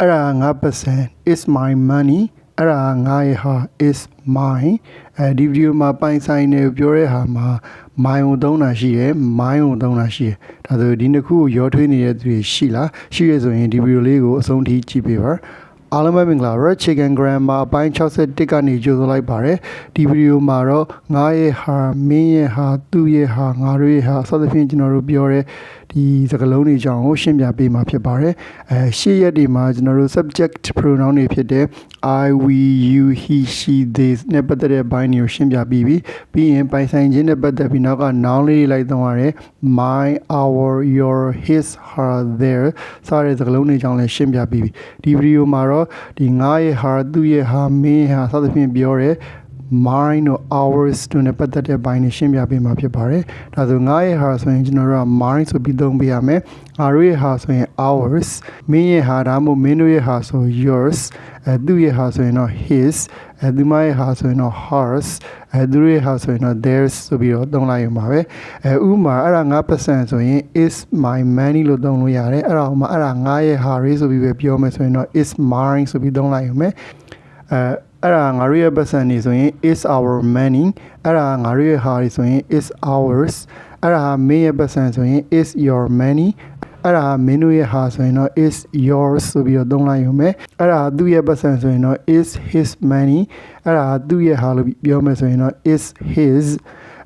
အဲ့ဒါ9% is my money အဲ့ဒါငါရဲ့ဟာ is mine ဒီဗီဒီယိုမှာပိုင်ဆိုင်နေပြောတဲ့ဟာမှာ mine ကိုသုံးတာရှိတယ် mine ကိုသုံးတာရှိတယ်ဒါဆိုဒီနှစ်ခုကိုရောထွေးနေတဲ့သူတွေရှိလားရှိရဆိုရင်ဒီဗီဒီယိုလေးကိုအဆုံးထိကြည့်ပေးပါအားလုံးပဲမင်္ဂလာပါ Chicken Grammar အပိုင်း61ကနေကြိုဆိုလိုက်ပါတယ်ဒီဗီဒီယိုမှာတော့ငါရဲ့ဟာမင်းရဲ့ဟာသူ့ရဲ့ဟာငါတို့ရဲ့ဟာစသဖြင့်ကျွန်တော်တို့ပြောတဲ့ဒီစကားလုံးတွေအကြောင်းကိုရှင်းပြပေးမှာဖြစ်ပါတယ်ရှေ့ရက်တွေမှာကျွန်တော်တို့ subject pronoun တွေဖြစ်တဲ့ I we you he she they နဲ့ပတ်သက်တဲ့ဘိုင်းတွေကိုရှင်းပြပြီးပြီးရင်ပိုင်ဆိုင်ခြင်းနဲ့ပတ်သက်ပြီးနောက်က noun လေးလိုက်သုံးရတယ် my our your his her their စတဲ့စကားလုံးတွေအကြောင်းလည်းရှင်းပြပြီးဒီဗီဒီယိုမှာတော့ဒီငါရဲ့ဟာသူ့ရဲ့ဟာမင်းဟာစသဖြင့်ပြောတဲ့mine or ours တို့နဲ့ပတ်သက်တဲ့ဘိုင်းတွေရှင်းပြပေးမှာဖြစ်ပါတယ်။ဒါဆိုငါရဲ့ဟာဆိုရင်ကျွန်တော်တို့က mine ဆိုပြီးသုံးပေးရမယ်။ငါတို့ရဲ့ဟာဆိုရင် ours မင်းရဲ့ဟာဒါမှမဟုတ်မင်းတို့ရဲ့ဟာဆို yours သူ့ရဲ့ဟာဆိုရင်တော့ his သူမရဲ့ဟာဆိုရင်တော့ hers သူတို့ရဲ့ဟာဆိုရင်တော့ theirs ဆိုပြီးတော့သုံးလိုက်ရမှာပဲ။ဥပမာအဲ့ဒါ9%ဆိုရင် is my money လို့သုံးလို့ရတယ်။အဲ့ဒါဥပမာအဲ့ဒါငါရဲ့ဟာရေးဆိုပြီးပဲပြောမယ်ဆိုရင်တော့ is mine ဆိုပြီးသုံးလိုက်ရမယ်။အဲ့ဒါငါတို့ရဲ့ပတ်စံနေဆိုရင် is our money အဲ့ဒါငါတို့ရဲ့ဟာတွေဆိုရင် is ours အဲ့ဒါမင်းရဲ့ပတ်စံဆိုရင် is your money အဲ့ဒါမင်းတို့ရဲ့ဟာဆိုရင်တော့ is yours ဆိုပြီးတော့သုံးလိုက်ရုံပဲအဲ့ဒါသူ့ရဲ့ပတ်စံဆိုရင်တော့ is his money အဲ့ဒါသူ့ရဲ့ဟာလို့ပြောမယ်ဆိုရင်တော့ is his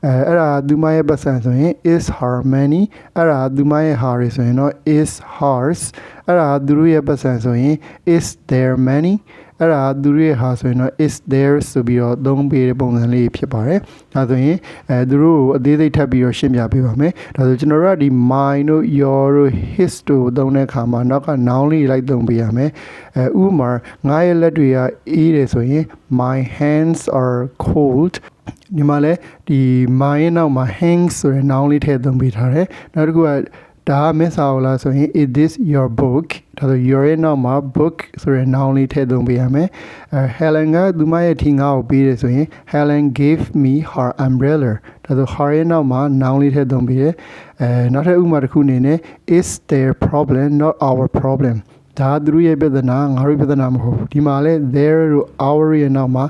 အဲ့ဒါသူမရဲ့ပတ်စံဆိုရင် is her money အဲ့ဒါသူမရဲ့ဟာတွေဆိုရင်တော့ is hers အဲ့ဒါသူတို့ရဲ့ပတ်စံဆိုရင် is their money အဲ့ဒါသူတို့ရဲ့ဟာဆိုရင်တော့ is there ဆိုပြီးတော့သုံးပေးတဲ့ပုံစံလေးဖြစ်ပါတယ်ဒါဆိုရင်သူတို့ကိုအသေးစိတ်ထပ်ပြီးတော့ရှင်းပြပေးပါမယ်ဒါဆိုကျွန်တော်တို့ကဒီ mine တို့ your တို့ his တို့သုံးတဲ့အခါမှာနောက်က noun လေးလိုက်သုံးပေးရမယ်ဥပမာငါရဲ့လက်တွေကအေးတယ်ဆိုရင် my hands are cold ဒီမှာလဲဒီ my ရဲ့နောက်မှာ hands ဆိုတဲ့ noun လေးထည့်သုံးပေးထားတယ်နောက်တစ်ခုကဒါမင်းစာအုပ်လားဆိုရင် is this your book ဒါဆို your ရဲ့နောက်မှာ book ဆိုတဲ့ noun လေးထည့်သုံးပေးရမယ်Helen ကသူမရဲ့ထီငါ့ကိုပေးတယ်ဆိုရင် Helen gave me her umbrella ဒါဆို her ရဲ့နောက်မှာ noun လေးထည့်သုံးပေးတယ်နောက်ထပ်ဥပမာတစ်ခုအနေနဲ့ is their problem not our problemဒါသူတို့ရဲ့ပြဿနာငါတို့ပြဿနာမဟုတ်ဘူးဒီမှာလဲ their တို့ our ရဲ့နောက်မှာ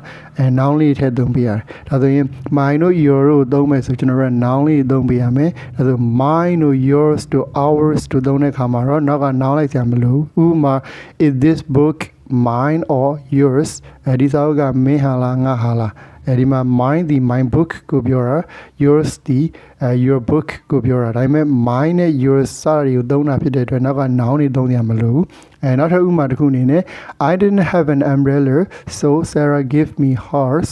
noun လေးထည့်သုံးပေးရတယ်ဒါဆိုရင် mine တို့ your တို့သုံးမယ်ဆိုကျွန်တော်တို့ noun လေးသုံးပေးရမယ်ဒါဆို mine တို့ yours တို့ ours တို့သုံးတဲ့အခါမှာတော့နောက်က noun လိုက်စရာမလိုဘူးဥပမာ is this book mine or yours ဒီစာအုပ်ကမင်းဟာလားငါဟာလားဒီမှာ mine ဒီ my book ကိုပြောတာ yours ဒီ your book ကိုပြောတာဒါပေမဲ့ mine နဲ့ yours စတာတွေကိုသုံးတာဖြစ်တဲ့အတွက်နောက်က noun တွေသုံးရမလို့နောက်ထပ်ဥပမာတစ်ခုအနေနဲ့ I didn't have an umbrella so Sarah gave me hers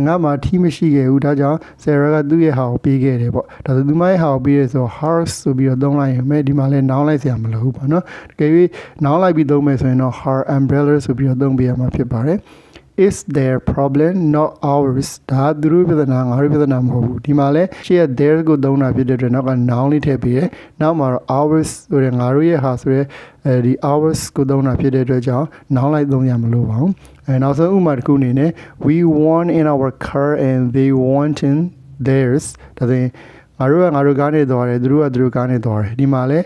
ငါမှထီးမရှိခဲ့ဘူးဒါကြောင့် Sarah ကသူ့ရဲ့ဟာကိုပေးခဲ့တယ်ပေါ့ဒါဆိုသူမရဲ့ဟာကိုပေးရဆို hers ဆိုပြီးတော့သုံးလိုက်ရင်ဒီမှာလဲ noun လိုက်စရာမလိုဘူးပေါ့နော်တကယ်ပြီး noun လိုက်ပြီးသုံးမယ်ဆိုရင်တော့ her umbrella ဆိုပြီးတော့သုံးပေးရမှာဖြစ်ပါတယ်is their problem not ours ဒါသူတို့ပြဿနာငါတို့ပြဿနာမဟုတ်ဘူးဒီမှာလဲရှေ့က their ကိုသုံးတာဖြစ်တဲ့အတွက်နောက်က noun လေးထည့်ပေးတယ်နောက်မှာတော့ ours ဆိုတဲ့ငါတို့ရဲ့ဟာဆိုတဲ့ဒီ ours ကိုသုံးတာဖြစ်တဲ့အတွက်ကြောင့် noun လိုက်သုံးရမလို့ပါဘူးနောက်ဆုံးဥပမာတစ်ခုအနေနဲ့ we won in our car and they won in theirs ဒါဆိုရင်ငါတို့ကားနေသွားတယ်သူတို့ကသူတို့ကားနေသွားတယ်ဒီမှာလဲ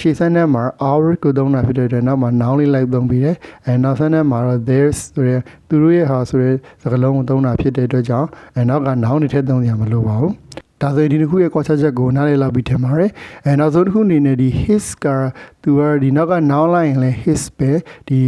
ရှေ့ဆန်းထဲမှာ our ကိုသုံးတာဖြစ်တဲ့အတွက်နောက်မှာ noun လေးလိုက်သုံးပြီးတယ်နောက်ဆန်းထဲမှာတော့ theirs ဆိုတဲ့သူတို့ရဲ့ဟာဆိုတဲ့စကားလုံးကိုသုံးတာဖြစ်တဲ့အတွက်ကြောင့်နောက်က noun တွေထည့်သုံးရမလို့ပါဘူးဒါဆိုရင်ဒီတစ်ခုရဲ့ကွာခြားချက်ကိုနားလည်လောက်ပြီးထင်ပါတယ်နောက်ဆုံးတစ်ခုအနေနဲ့ဒီ his ကသူကဒီနောက်က noun လိုက်ရင်လဲ his ပဲဒီ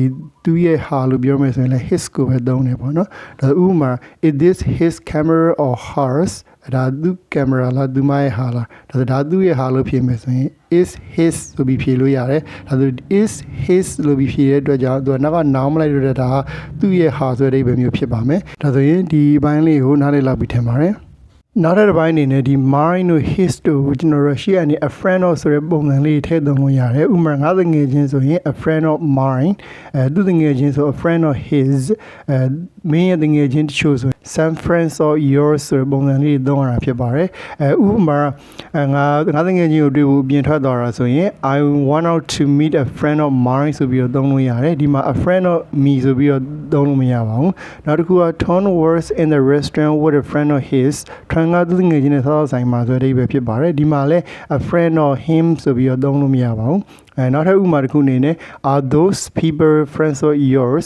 သူရဲ့ဟာလို့ပြောမယ်ဆိုရင်လဲ his ကိုပဲသုံးတယ်ပေါ့နော်ဒါဥပမာ is this his camera or hersဒါသူကင်မရာလားသူမရဲ့ဟာလားဒါသူ့ရဲ့ဟာလို့ဖြေမယ်ဆိုရင် is his ဆိုပြီးဖြေလို့ရတယ်ဒါဆို is his လို့ပြီးဖြေတဲ့အတွက်ကြောင့်သူကနောက်က noun မလိုက်တော့တဲ့ဒါသူ့ရဲ့ဟာဆိုတဲ့အဓိပ္ပာယ်မျိုးဖြစ်ပါမယ်ဒါဆိုရင်ဒီဘိုင်းလေးကိုနားလည်လောက်ပြီးထင်ပါတယ်နောက်တစ်ပိုင်းအနေနဲ့ဒီ mine တို့ his တို့ကိုကျွန်တော်တို့ရှေ့ကနေ a friend of ဆိုတဲ့ပုံစံလေးထည့်သုံးလို့ရတယ်ဥပမာငါတငယ်ချင်းဆိုရင် a friend of mine သူတငယ်ချင်းဆို a friend of his မင်းရဲ့တငယ်ချင်းတချို့ဆို some friends of yours ဆိုတဲ့ပုံစံလေးသုံးရတာဖြစ်ပါတယ်ဥပမာငါတငယ်ချင်းကိုတွေ့ဖို့ပြင်ထွက်သွားတာဆိုရင် I want out to meet a friend of mine ဆိုပြီးတော့သုံးလို့ရတယ်ဒီမှာ a friend of me ဆိုပြီးတော့သုံးလို့မရပါဘူးနောက်တစ်ခုက Tom was in the restaurant with a friend of hisငါသူငယ်ချင်းနဲ့ဆောက်ဆိုင်မှာဆိုတဲ့အဓိပ္ပာယ်ဖြစ်ပါတယ်ဒီမှာလဲ a friend of him ဆိုပြီးတော့သုံးလို့မရပါဘူး နောက်ထပ်ဥပမာတစ်ခုအနေနဲ့ are those people friends or yours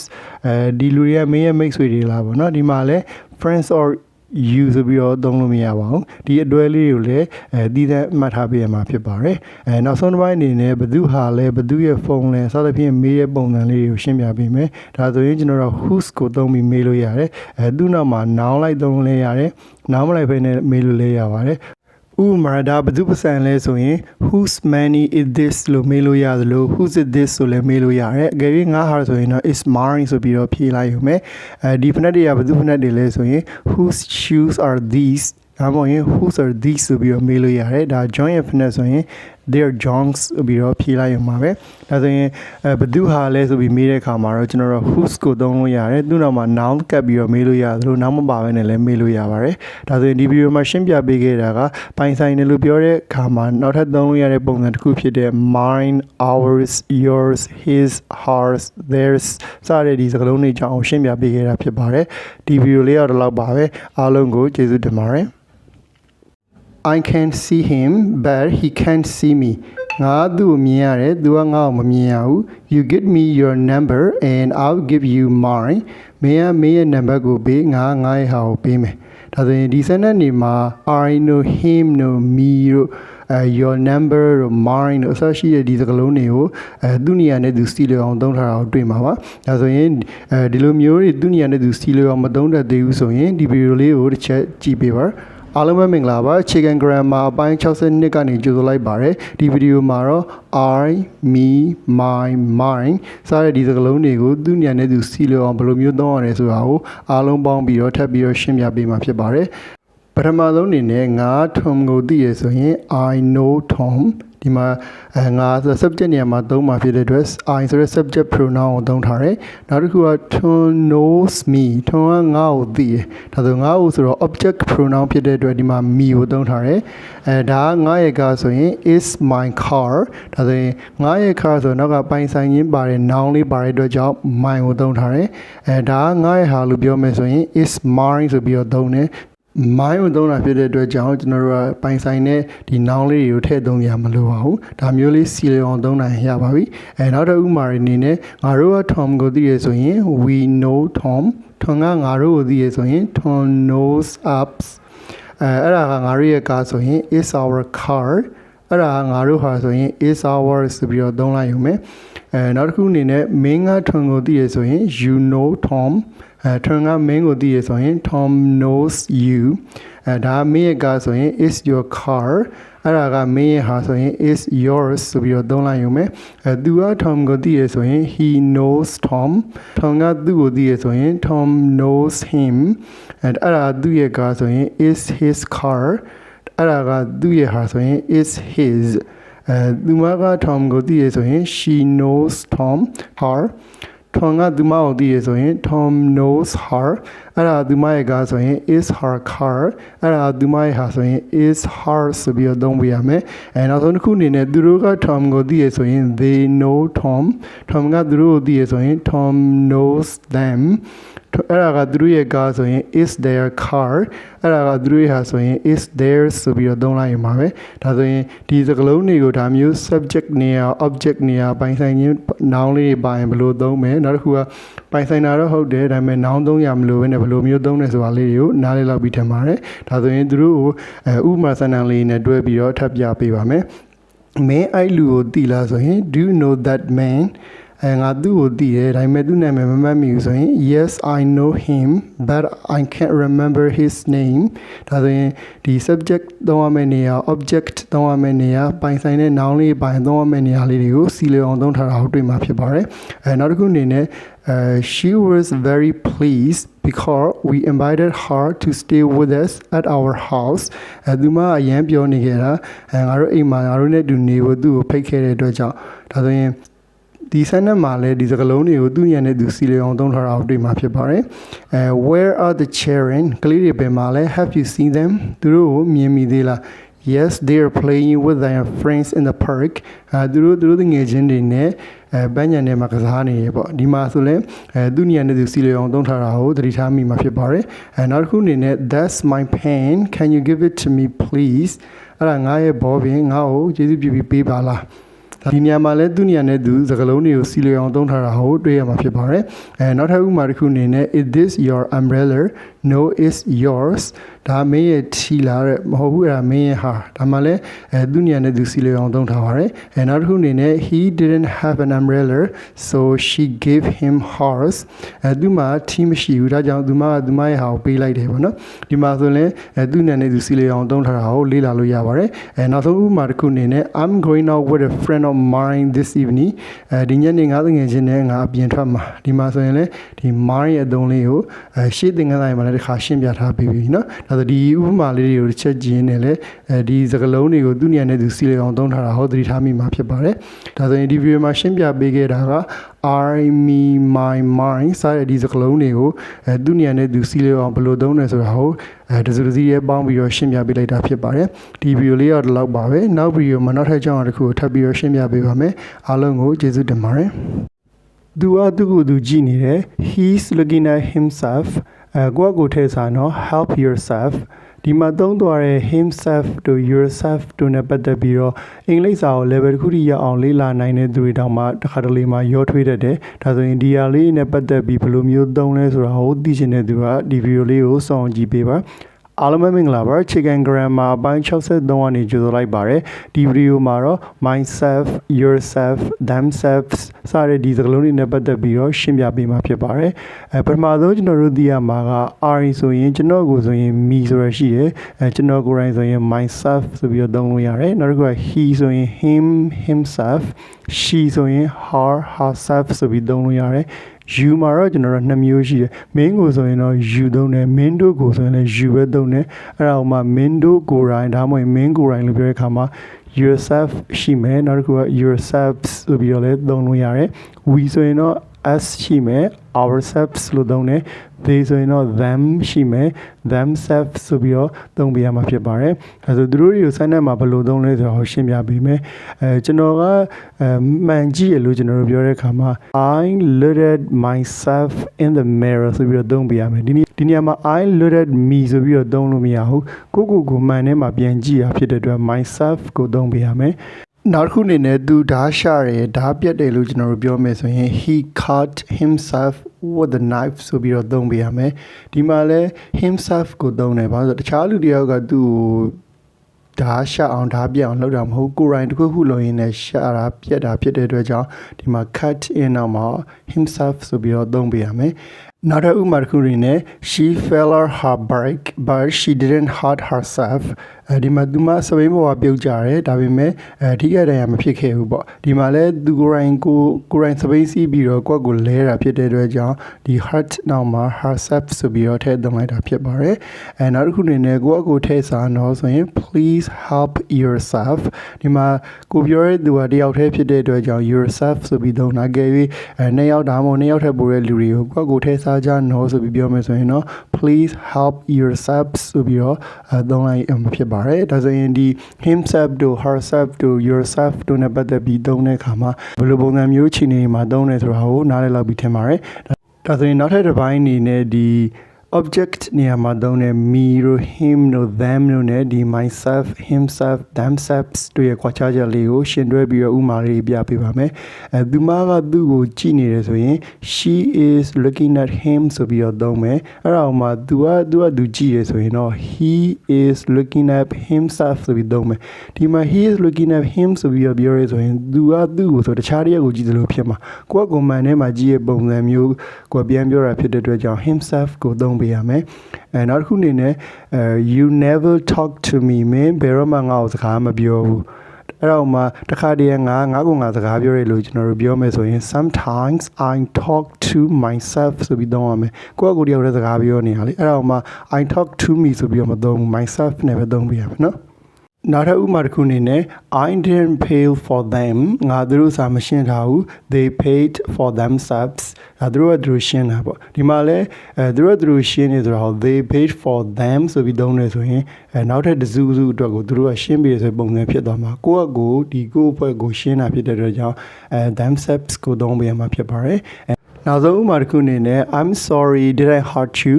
ဒီလူတွေကမင်းရဲ့မိတ်ဆွေတွေလားပေါ့နော်ဒီမှာလဲ friends or you ဆိုပြီးတော့သုံးလို့မရပါဘူးဒီအတွဲလေးကိုလည်းတည်တဲ့မှတ်ထားပေးရမှာဖြစ်ပါတယ်နောက်ဆုံးတစ်ပိုင်းအနေနဲ့ဘသူဟာလဲဘသူရဲ့ဖုန်းလဲစသဖြင့်မေးတဲ့ပုံစံလေးကိုရှင်းပြပေးမယ်ဒါဆိုရင်ကျွန်တော်တို့ whose ကိုသုံးပြီးမေးလို့ရတယ်သူ့နောက်မှာ noun လိုက်သုံးလဲရတယ် noun မလိုက်ဘဲနဲ့မေးလို့လဲရပါတယ်ဥပမာဒါဘသူပစံလဲဆိုရင် whose money is this လို့မေးလို့ရသလို whose is this ဆိုလည်းမေးလို့ရတယ်အကယ်၍ငါဟာဆိုရင်တော့ is mine ဆိုပြီးတော့ဖြေလိုက်ရုံပဲဒီဖနက်တွေကဘသူဖနက်တွေလဲဆိုရင် whose shoes are these ဒါမှမဟုတ်ရင် whose are these ဆိုပြီးတော့မေးလို့ရတယ်ဒါ John ရဲ့ဖနက်ဆိုရင် their Johns ဆိုပြီးတော့ဖြေလိုက်ရုံပါပဲဒါဆိုရင်ဘသူဟာလဲဆိုပြီးမေးတဲ့အခါမှာတော့ကျွန်တော်တို့ whose ကိုသုံးလို့ရတယ်သူ့နောက်မှာ noun ကပ်ပြီးတော့မေးလို့ရတယ်လို့ noun မပါဘဲနဲ့လည်းမေးလို့ရပါတယ်ဒါဆိုရင်ဒီဗီဒီယိုမှာရှင်းပြပေးခဲ့တာကပိုင်ဆိုင်တယ်လို့ပြောတဲ့အခါမှာနောက်ထပ်သုံးလို့ရတဲ့ပုံစံတစ်ခုဖြစ်တဲ့ mine ours yours his hers theirs စတဲ့ဒီစကားလုံးတွေကြောင့်ရှင်းပြပေးခဲ့တာဖြစ်ပါတယ်ဒီဗီဒီယိုလေးကတော့ဒီလောက်ပါပဲအားလုံးကိုကျေးဇူးတင်ပါတယ်I can see him but he can't see me ငါသူ့ကိုမြင်ရတယ်သူကငါ့ကိုမမြင်ရဘူး You give me your number and I'll give you mine မင်းရဲ့နံပါတ်ကိုပေးငါရဲ့ဟာကိုပေးမယ်ဒါဆိုရင်ဒီ sentence တွေမှာ I know him know me တို့your number တို့ mine တို့အစရှိတဲ့ဒီစကားလုံးတွေကိုသူ့နေရာနဲ့သူစီလျော်အောင်သုံးထားတာကိုတွေ့မှာပါဒါဆိုရင်ဒီလိုမျိုးတွေသူ့နေရာနဲ့သူစီလျော်အောင်မသုံးတတ်သေးဘူးဆိုရင်ဒီဗီဒီယိုလေးကိုတစ်ချက်ကြည့်ပေးပါအားလုံးပဲမင်္ဂလာပါအခြေခံ grammar အပိုင်း62ကနေကြိုဆိုလိုက်ပါတယ်ဒီဗီဒီယိုမှာတော့ I me my mine စတဲ့ဒီစကားလုံးတွေကိုသူ့ညံနဲ့သူစီလျော်အောင်ဘယ်လိုမျိုးသုံးရလဲဆိုတာကိုအားလုံးပေါင်းပြီးတော့ထပ်ပြီးတော့ရှင်းပြပေးမှာဖြစ်ပါတယ်ပထမဆုံးအနေနဲ့ငါ Tom ကိုသိရဆိုရင် I know Tom ဒီမှာငါဆို subject နေရာမှာသုံးမှာဖြစ်တဲ့အတွက် I ဆိုတဲ့ subject pronoun ကိုသုံးထားတယ်နောက်တစ်ခုက Tom knows me Tom ကငါ့ကိုသိတယ်ဒါဆိုငါ့ကိုဆိုတော့ object pronoun ဖြစ်တဲ့အတွက်ဒီမှာ me ကိုသုံးထားတယ်ဒါကငါရဲ့ကားဆိုရင် is my car ဒါဆိုရင်ငါရဲ့ car ဆိုတော့နောက်ကပိုင်ဆိုင်ရင်းပါတယ် noun လေးပါတဲ့အတွက်ကြောင့် mine ကိုသုံးထားတယ်ဒါကငါရဲ့ဟာလို့ပြောမယ်ဆိုရင် is mine ဆိုပြီးတော့သုံးတယ်မိုင်းကိုသုံးတာဖြစ်တဲ့အတွက်ကြောင့်ကျွန်တော်တို့ကပိုင်ဆိုင်တဲ့ဒီ noun လေးတွေကိုထည့်သုံးရမလို့ပါဘူးဒါမျိုးလေးစီလျော်အောင်သုံးနိုင်ရပါပြီနောက်တစ်ဥပမာတွေအနေနဲ့ငါတို့က Tom ကိုသိရဆိုရင် we know Tom Tom ကငါတို့ကိုသိရဆိုရင် Tom knows us အဲ့ဒါကငါတို့ရဲ့ကားဆိုရင် is our car အဲ့ဒါကငါတို့ဟာဆိုရင် is ours ဆိုပြီးတော့သုံးလိုက်ရုံပဲနောက်တစ်ခုအနေနဲ့မင်းက Tom ကိုသိရဆိုရင် you know Tom Tom ကမင်းကိုသိရဆိုရင် Tom knows you ဒါမင်းရဲ့ကားဆိုရင် is your car အဲ့ဒါကမင်းရဲ့ဟာဆိုရင် is yours ဆိုပြီးတော့သုံးလိုက်ရုံပဲသူက Tom ကိုသိရဆိုရင် he knows Tom Tom ကသူ့ကိုသိရဆိုရင် Tom knows him အဲ့ဒါသူ့ရဲ့ကားဆိုရင် is his car အဲ့ဒါကသူ့ရဲ့ဟာဆိုရင် is his သူမက Tom ကိုသိရဆိုရင် she knows Tom her Tom ကသူမကိုသိရဆိုရင် Tom knows her အဲ့ဒါသူမရဲ့ကားဆိုရင် is her car အဲ့ဒါသူမရဲ့ဟာဆိုရင် is her ဆိုပြီးတော့သုံးပြရမယ်နောက်ဆုံးတစ်ခုအနေနဲ့သူတို့က Tom ကိုသိရဆိုရင် they know Tom Tom ကသူတို့ကိုသိရဆိုရင် Tom knows them အဲ့ဒါကသူတို့ရဲ့ကားဆိုရင် is their car အဲ့ဒါကသူတို့ရဲ့ဟာဆိုရင် is theirs ဆိုပြီးတော့သုံးလိုက်ရမှာပဲဒါဆိုရင်ဒီစကားလုံးတွေကိုဒါမျိုး subject နေရာ object နေရာပိုင်ဆိုင်ခြင်း noun လေးတွေပါရင်ဘယ်လိုသုံးမယ်နောက်တစ်ခုကပိုင်ဆိုင်တာတော့ဟုတ်တယ်ဒါပေမဲ့ noun သုံးရမလို့ပဲနဲ့ဘယ်လိုမျိုးသုံးလဲဆိုတာလေးတွေကိုနားလည်လောက်ပြီးထင်ပါတယ်ဒါဆိုရင်သူတို့ကိုဥပမာစံတန်လေးနဲ့တွဲပြီးတော့ထပ်ပြပေးပါမယ်မင်းအဲ့လူကိုသိလားဆိုရင် do you know that manငါသူ့ကိုသိတယ်ဒါပေမဲ့သူ့နာမည်မမှတ်မိဘူးဆိုရင် yes I know him but I can't remember his name ဒါဆိုရင်ဒီ subject သုံးရမယ့်နေရာ object သုံးရမယ့်နေရာပိုင်ဆိုင်တဲ့ noun လေးပိုင်သုံးရမယ့်နေရာလေးတွေကိုစီလျော်အောင်သုံးထားတာကိုတွေ့မှာဖြစ်ပါတယ်နောက်တစ်ခုအနေနဲ့she was very pleased because we invited her to stay with us at our house သူမအရန်ပြောနေခဲ့တာငါတို့အိမ်မှာငါတို့နဲ့တူနေဖို့သူ့ကိုဖိတ်ခဲ့တဲ့အတွက်ကြောင့်ဒါဆိုရင်ဒီစနစ်မှာလည်းဒီစကားလုံးတွေကိုသူ့ညံနဲ့သူစီလျော်အောင်သုံးထားတာကိုတွေ့မှာဖြစ်ပါတယ်where are the children ကလေးတွေဘယ်မှာလဲ have you seen them သူတို့ကိုမြင်မိသေးလား yes they are playing with their friends in the park သူတို့ငယ်ချင်းတွေနဲ့ပန်းညံထဲမှာကစားနေရပေါ့ဒီမှာဆိုလဲသူ့ညံနဲ့သူစီလျော်အောင်သုံးထားတာကိုသတိထားမိမှာဖြစ်ပါတယ်နောက်တစ်ခုအနေနဲ့ that's my pen can you give it to me please အဲ့ဒါငါရဲ့ဘောပင်ငါ့ကိုကျေးဇူးပြုပြီးပေးပါလား ဒီနေရာမှာလည်းသူ့နေရာနဲ့သူစကားလုံးတွေကိုစီလျောင်သုံးထားတာကိုတွေ့ရမှာဖြစ်ပါတယ်နောက်ထပ်ဥပမာတစ်ခုအနေနဲ့ is this your umbrella no is yours ဒါမင်းရဲ့ထီလာတဲ့မဟုတ်ဘူးအဲ့ဒါမင်းရဲ့ဟာဒါမှလည်းသူ့နေရာနဲ့သူစီလျောင်သုံးထားပါတယ်နောက်တစ်ခုအနေနဲ့ he didn't have an umbrella so she gave him hers သူ့မှာထီမရှိဘူးဒါကြောင့်သူမရဲ့ဟာကိုပေးလိုက်တယ်ပေါ့နော်ဒီမှာဆိုရင်သူ့နေရာနဲ့သူစီလျောင်သုံးထားတာကိုလေ့လာလို့ရပါတယ်နောက်ဆုံးဥပမာတစ်ခုအနေနဲ့ I'm going out with a friend of mine this evening ဒီညနေငါတငယ်ချင်းနဲ့ငါအပြင်ထွက်မှာဒီမှာဆိုရင်လည်းဒီ mine ရဲ့အသုံးလေးကိုရှေ့သင်ခန်းစာမှာလည်းတစ်ခါရှင်းပြထားပြီးပြီเนาะဒါဆိုဒီဥပမာလေးတွေကိုတစ်ချက်ကြည့်နေလဲဒီစကားလုံးတွေကိုသူ့နေရာနဲ့သူစီလျောင်သုံးထားတာဟောသတိထားမိမှာဖြစ်ပါတယ်ဒါဆိုရင်ဒီဗီဒီယိုမှာရှင်းပြပေးခဲ့တာက I me my mind စတဲ့ဒီစကားလုံးတွေကိုသူ့နေရာနဲ့သူစီလျောင်ဘယ်လိုသုံးလဲဆိုတာဟောတစုတစည်းရဲ့ပေါင်းပြီးတော့ရှင်းပြပေးလိုက်တာဖြစ်ပါတယ်ဒီဗီဒီယိုလေးတော့ဒီလောက်ပါပဲနောက်ဗီဒီယိုမှာနောက်ထပ်အကြောင်းအရာတစ်ခုကိုထပ်ပြီးတော့ရှင်းပြပေးပါမယ်အားလုံးကိုကျေးဇူးတင်ပါတယ်သူကသူ့ကိုသူကြည့်နေတယ် he's looking at himself ကိုယ့်ကိုယ်ထဲစားနော် help yourself ဒီမှာသုံးသွားတဲ့ himself to yourself တို့နဲ့ပတ်သက်ပြီးတော့အင်္ဂလိပ်စာကို level တစ်ခုထိရောက်အောင်လေ့လာနိုင်တဲ့သူတွေတောင်မှတစ်ခါတလေမှာရောထွေးတတ်တယ်ဒါဆိုရင်ဒီဟာလေးနဲ့ပတ်သက်ပြီးဘယ်လိုမျိုးသုံးလဲဆိုတာကိုသိချင်တဲ့သူကဒီဗီဒီယိုလေးကိုစောင့်ကြည့်ပေးပါအားလုံးပဲမင်္ဂလာပါ Chicken Grammar အပိုင်း63ကနေကြိုဆိုလိုက်ပါတယ်ဒီဗီဒီယိုမှာတော့ myself yourself themselves စတဲ့ဒီစကားလုံးတွေနဲ့ပတ်သက်ပြီးတော့ရှင်းပြပေးမှာဖြစ်ပါတယ်ပထမဆုံးကျွန်တော်တို့သိရမှာက I ဆိုရင်ကျွန်တော်ကိုဆိုရင် me ဆိုတာရှိတယ်ကျွန်တော်ကိုယ်တိုင်ဆိုရင် myself ဆိုပြီးတော့သုံးလို့ရတယ်နောက်တစ်ခုက he ဆိုရင် him himself she ဆိုရင် her herself ဆိုပြီးသုံးလို့ရတယ်you မှာတော့ကျွန်တော်တို့နှစ်မျိုးရှိတယ်မင်းကိုဆိုရင်တော့ you သုံးတယ်မင်းတို့ကိုဆိုရင်လည်း you ပဲသုံးတယ်အဲ့ဒါမှမင်းတို့ကိုယ်တိုင်ဒါမှမဟုတ်မင်းကိုယ်တိုင်လို့ပြောတဲ့အခါမှာ yourself ရှိမယ်နောက်တစ်ခုက yourselves ဆိုပြီးတော့လည်းသုံးလို့ရတယ် we ဆိုရင်တော့ us ရှိမယ် ourselves လို့သုံးတယ် they ဆိုရင်တော့ them ရှိမယ် themselves ဆိုပြီးတော့သုံးပြရမှာဖြစ်ပါတယ်အဲဆိုသူတို့တွေကိုစိုင်းထဲမှာဘယ်လိုသုံးလဲဆိုတော့ရှင်းပြပေးမယ်ကျွန်တော်ကမှန်ကြည့်ရလို့ကျွန်တော်တို့ပြောတဲ့အခါမှာ I looked at myself in the mirror ဆိုပြီးတော့သုံးပြရမယ်ဒီနေရာမှာ I looked at me ဆိုပြီးတော့သုံးလို့မရဘူးကိုမှန်ထဲမှာပြန်ကြည့်ရဖြစ်တဲ့အတွက် myself ကိုသုံးပြရမယ်နောက်တစ်ခုအနေနဲ့သူဓာတ်ရှာတယ်ဓာတ်ပြတ်တယ်လို့ကျွန်တော်တို့ပြောမယ်ဆိုရင် he cut himself with a knife ဆိုပြီးတော့သုံးပြရမယ်ဒီမှာလဲ himself ကိုသုံးတယ်ဘာလို့ဆိုတခြားလူတယောက်ကသူ့ကိုဓာတ်ရှာအောင်ဓာတ်ပြတ်အောင်လုပ်တာမဟုတ်ကိုယ်တိုင်တစ်ခုလုံးရင်းနဲ့ရှာတာပြတ်တာဖြစ်တဲ့အတွက်ကြောင့်ဒီမှာ cut in နောက်မှာ himself ဆိုပြီးတော့သုံးပြရမယ်နောက်တစ်ဥပမာတစ်ခုရင်းနဲ့ she fell on her bike but she didn't hurt herself ဒီမှာသူမစပိန်ပေါ်ကပြုတ်ကြတယ်ဒါပေမဲ့ထိခိုက်ဒဏ်ရာမဖြစ်ခဲ့ဘူးပေါ့ဒီမှာလဲသူကိုယ်တိုင်စပိန်စီးပြီးတော့ကိုယ့်ကိုလဲတာဖြစ်တဲ့အတွက်ကြောင့်ဒီ hurt နောက်မှာ herself ဆိုပြီးတော့ထည့်သွင်းလိုက်တာဖြစ်ပါတယ်နောက်တစ်ခုအနေနဲ့ကိုယ့်ကိုထည့်စားတော့ဆိုရင် please help yourself ဒီမှာကိုပြောတဲ့သူကတယောက်တည်းဖြစ်တဲ့အတွက်ကြောင့် yourself ဆိုပြီးသုံးတာကြပြီးနှစ်ယောက်ဒါမှမဟုတ်နှစ်ယောက်ထက်ပိုတဲ့လူတွေကိုကိုယ့်ကိုထည့်စားကြနော်ဆိုပြီးပြောမယ်ဆိုရင်တော့ please help yourself ဆိုပြီးတော့သုံးလိုက်ဖြစ်ပါတယ်ဒါဆိုရင်ဒီ himself တို့ herself တို့ yourself တို့နဲ့ပတ်သက်ပြီးသုံးတဲ့အခါမှာဘယ်လိုပုံစံမျိုးခြေနေမှာသုံးလဲဆိုတာကိုနားလည်လောက်ပြီးထင်ပါတယ်ဒါဆိုရင်နောက်ထပ်တစ်ပိုင်းအနေနဲ့ဒီ object နေရာမှာသုံးတဲ့ me တို့ him တို့ them တို့နဲ့ဒီ myself himself themselves တို့ရဲ့ခွာခြားချက်လေးကိုရှင်းတွဲပြီးတော့ဥမာလေးပြပေးပါမယ်သူမကသူ့ကိုကြည့်နေတယ်ဆိုရင် she is looking at him ဆိုပြီးတော့သုံးမယ်အဲ့ဒါမှသူကြည့်ရဆိုရင်တော့ he is looking at himself ဆိုပြီးသုံးမယ်ဒီမှာ he is looking at him ဆိုပြီးတော့ပြောရဆိုရင်သူကသူ့ကိုဆိုတခြားတယောက်ကိုကြည့်သလိုဖြစ်မှာကိုယ့်ကိုမှန်ထဲမှာကြည့်ရပုံစံမျိုးကိုပြန်ပြောတာဖြစ်တဲ့အတွက်ကြောင့် himself ကိုသုံးပေးရမယ်နောက်တစ်ခုအနေနဲ့you never talk to me မင်းဘယ်တော့မှငါ့ကိုစကားမပြောဘူးအဲ့တော့မှတခါတည်းငါစကားပြောရလို့ကျွန်တော်တို့ပြောမယ်ဆိုရင် sometimes I talk to myself ဆိုပြီးသုံးရမယ်ကိုယ့်ကိုယ်တယောက်တည်းစကားပြောနေတာလေအဲ့တော့မှ I talk to me ဆိုပြီးတော့မသုံးဘူး myself နဲ့ပဲသုံးပြရမယ်နော်နောက်ထပ်ဥပမာတစ်ခုအနေနဲ့ I didn't pay for them ငါတို့စာမရှင်းထားဘူး they paid for themselves သူတို့ရှင်းတာပေါ့ဒီမှာလဲသူတို့ရှင်းနေဆိုတော့ they paid for them ဆိုပြီးသုံးနေဆိုရင်နောက်ထပ်တစုအတွက်ကိုသူတို့ကရှင်းပြီးဆိုပုံစံဖြစ်သွားမှာကိုယ့်အဖွဲ့ကိုရှင်းတာဖြစ်တဲ့အတွက်ကြောင့်themselves ကိုသုံးပေးရမှာဖြစ်ပါတယ်နောက်ဆုံးဥပမာတစ်ခုအနေနဲ့ I'm sorry did I hurt you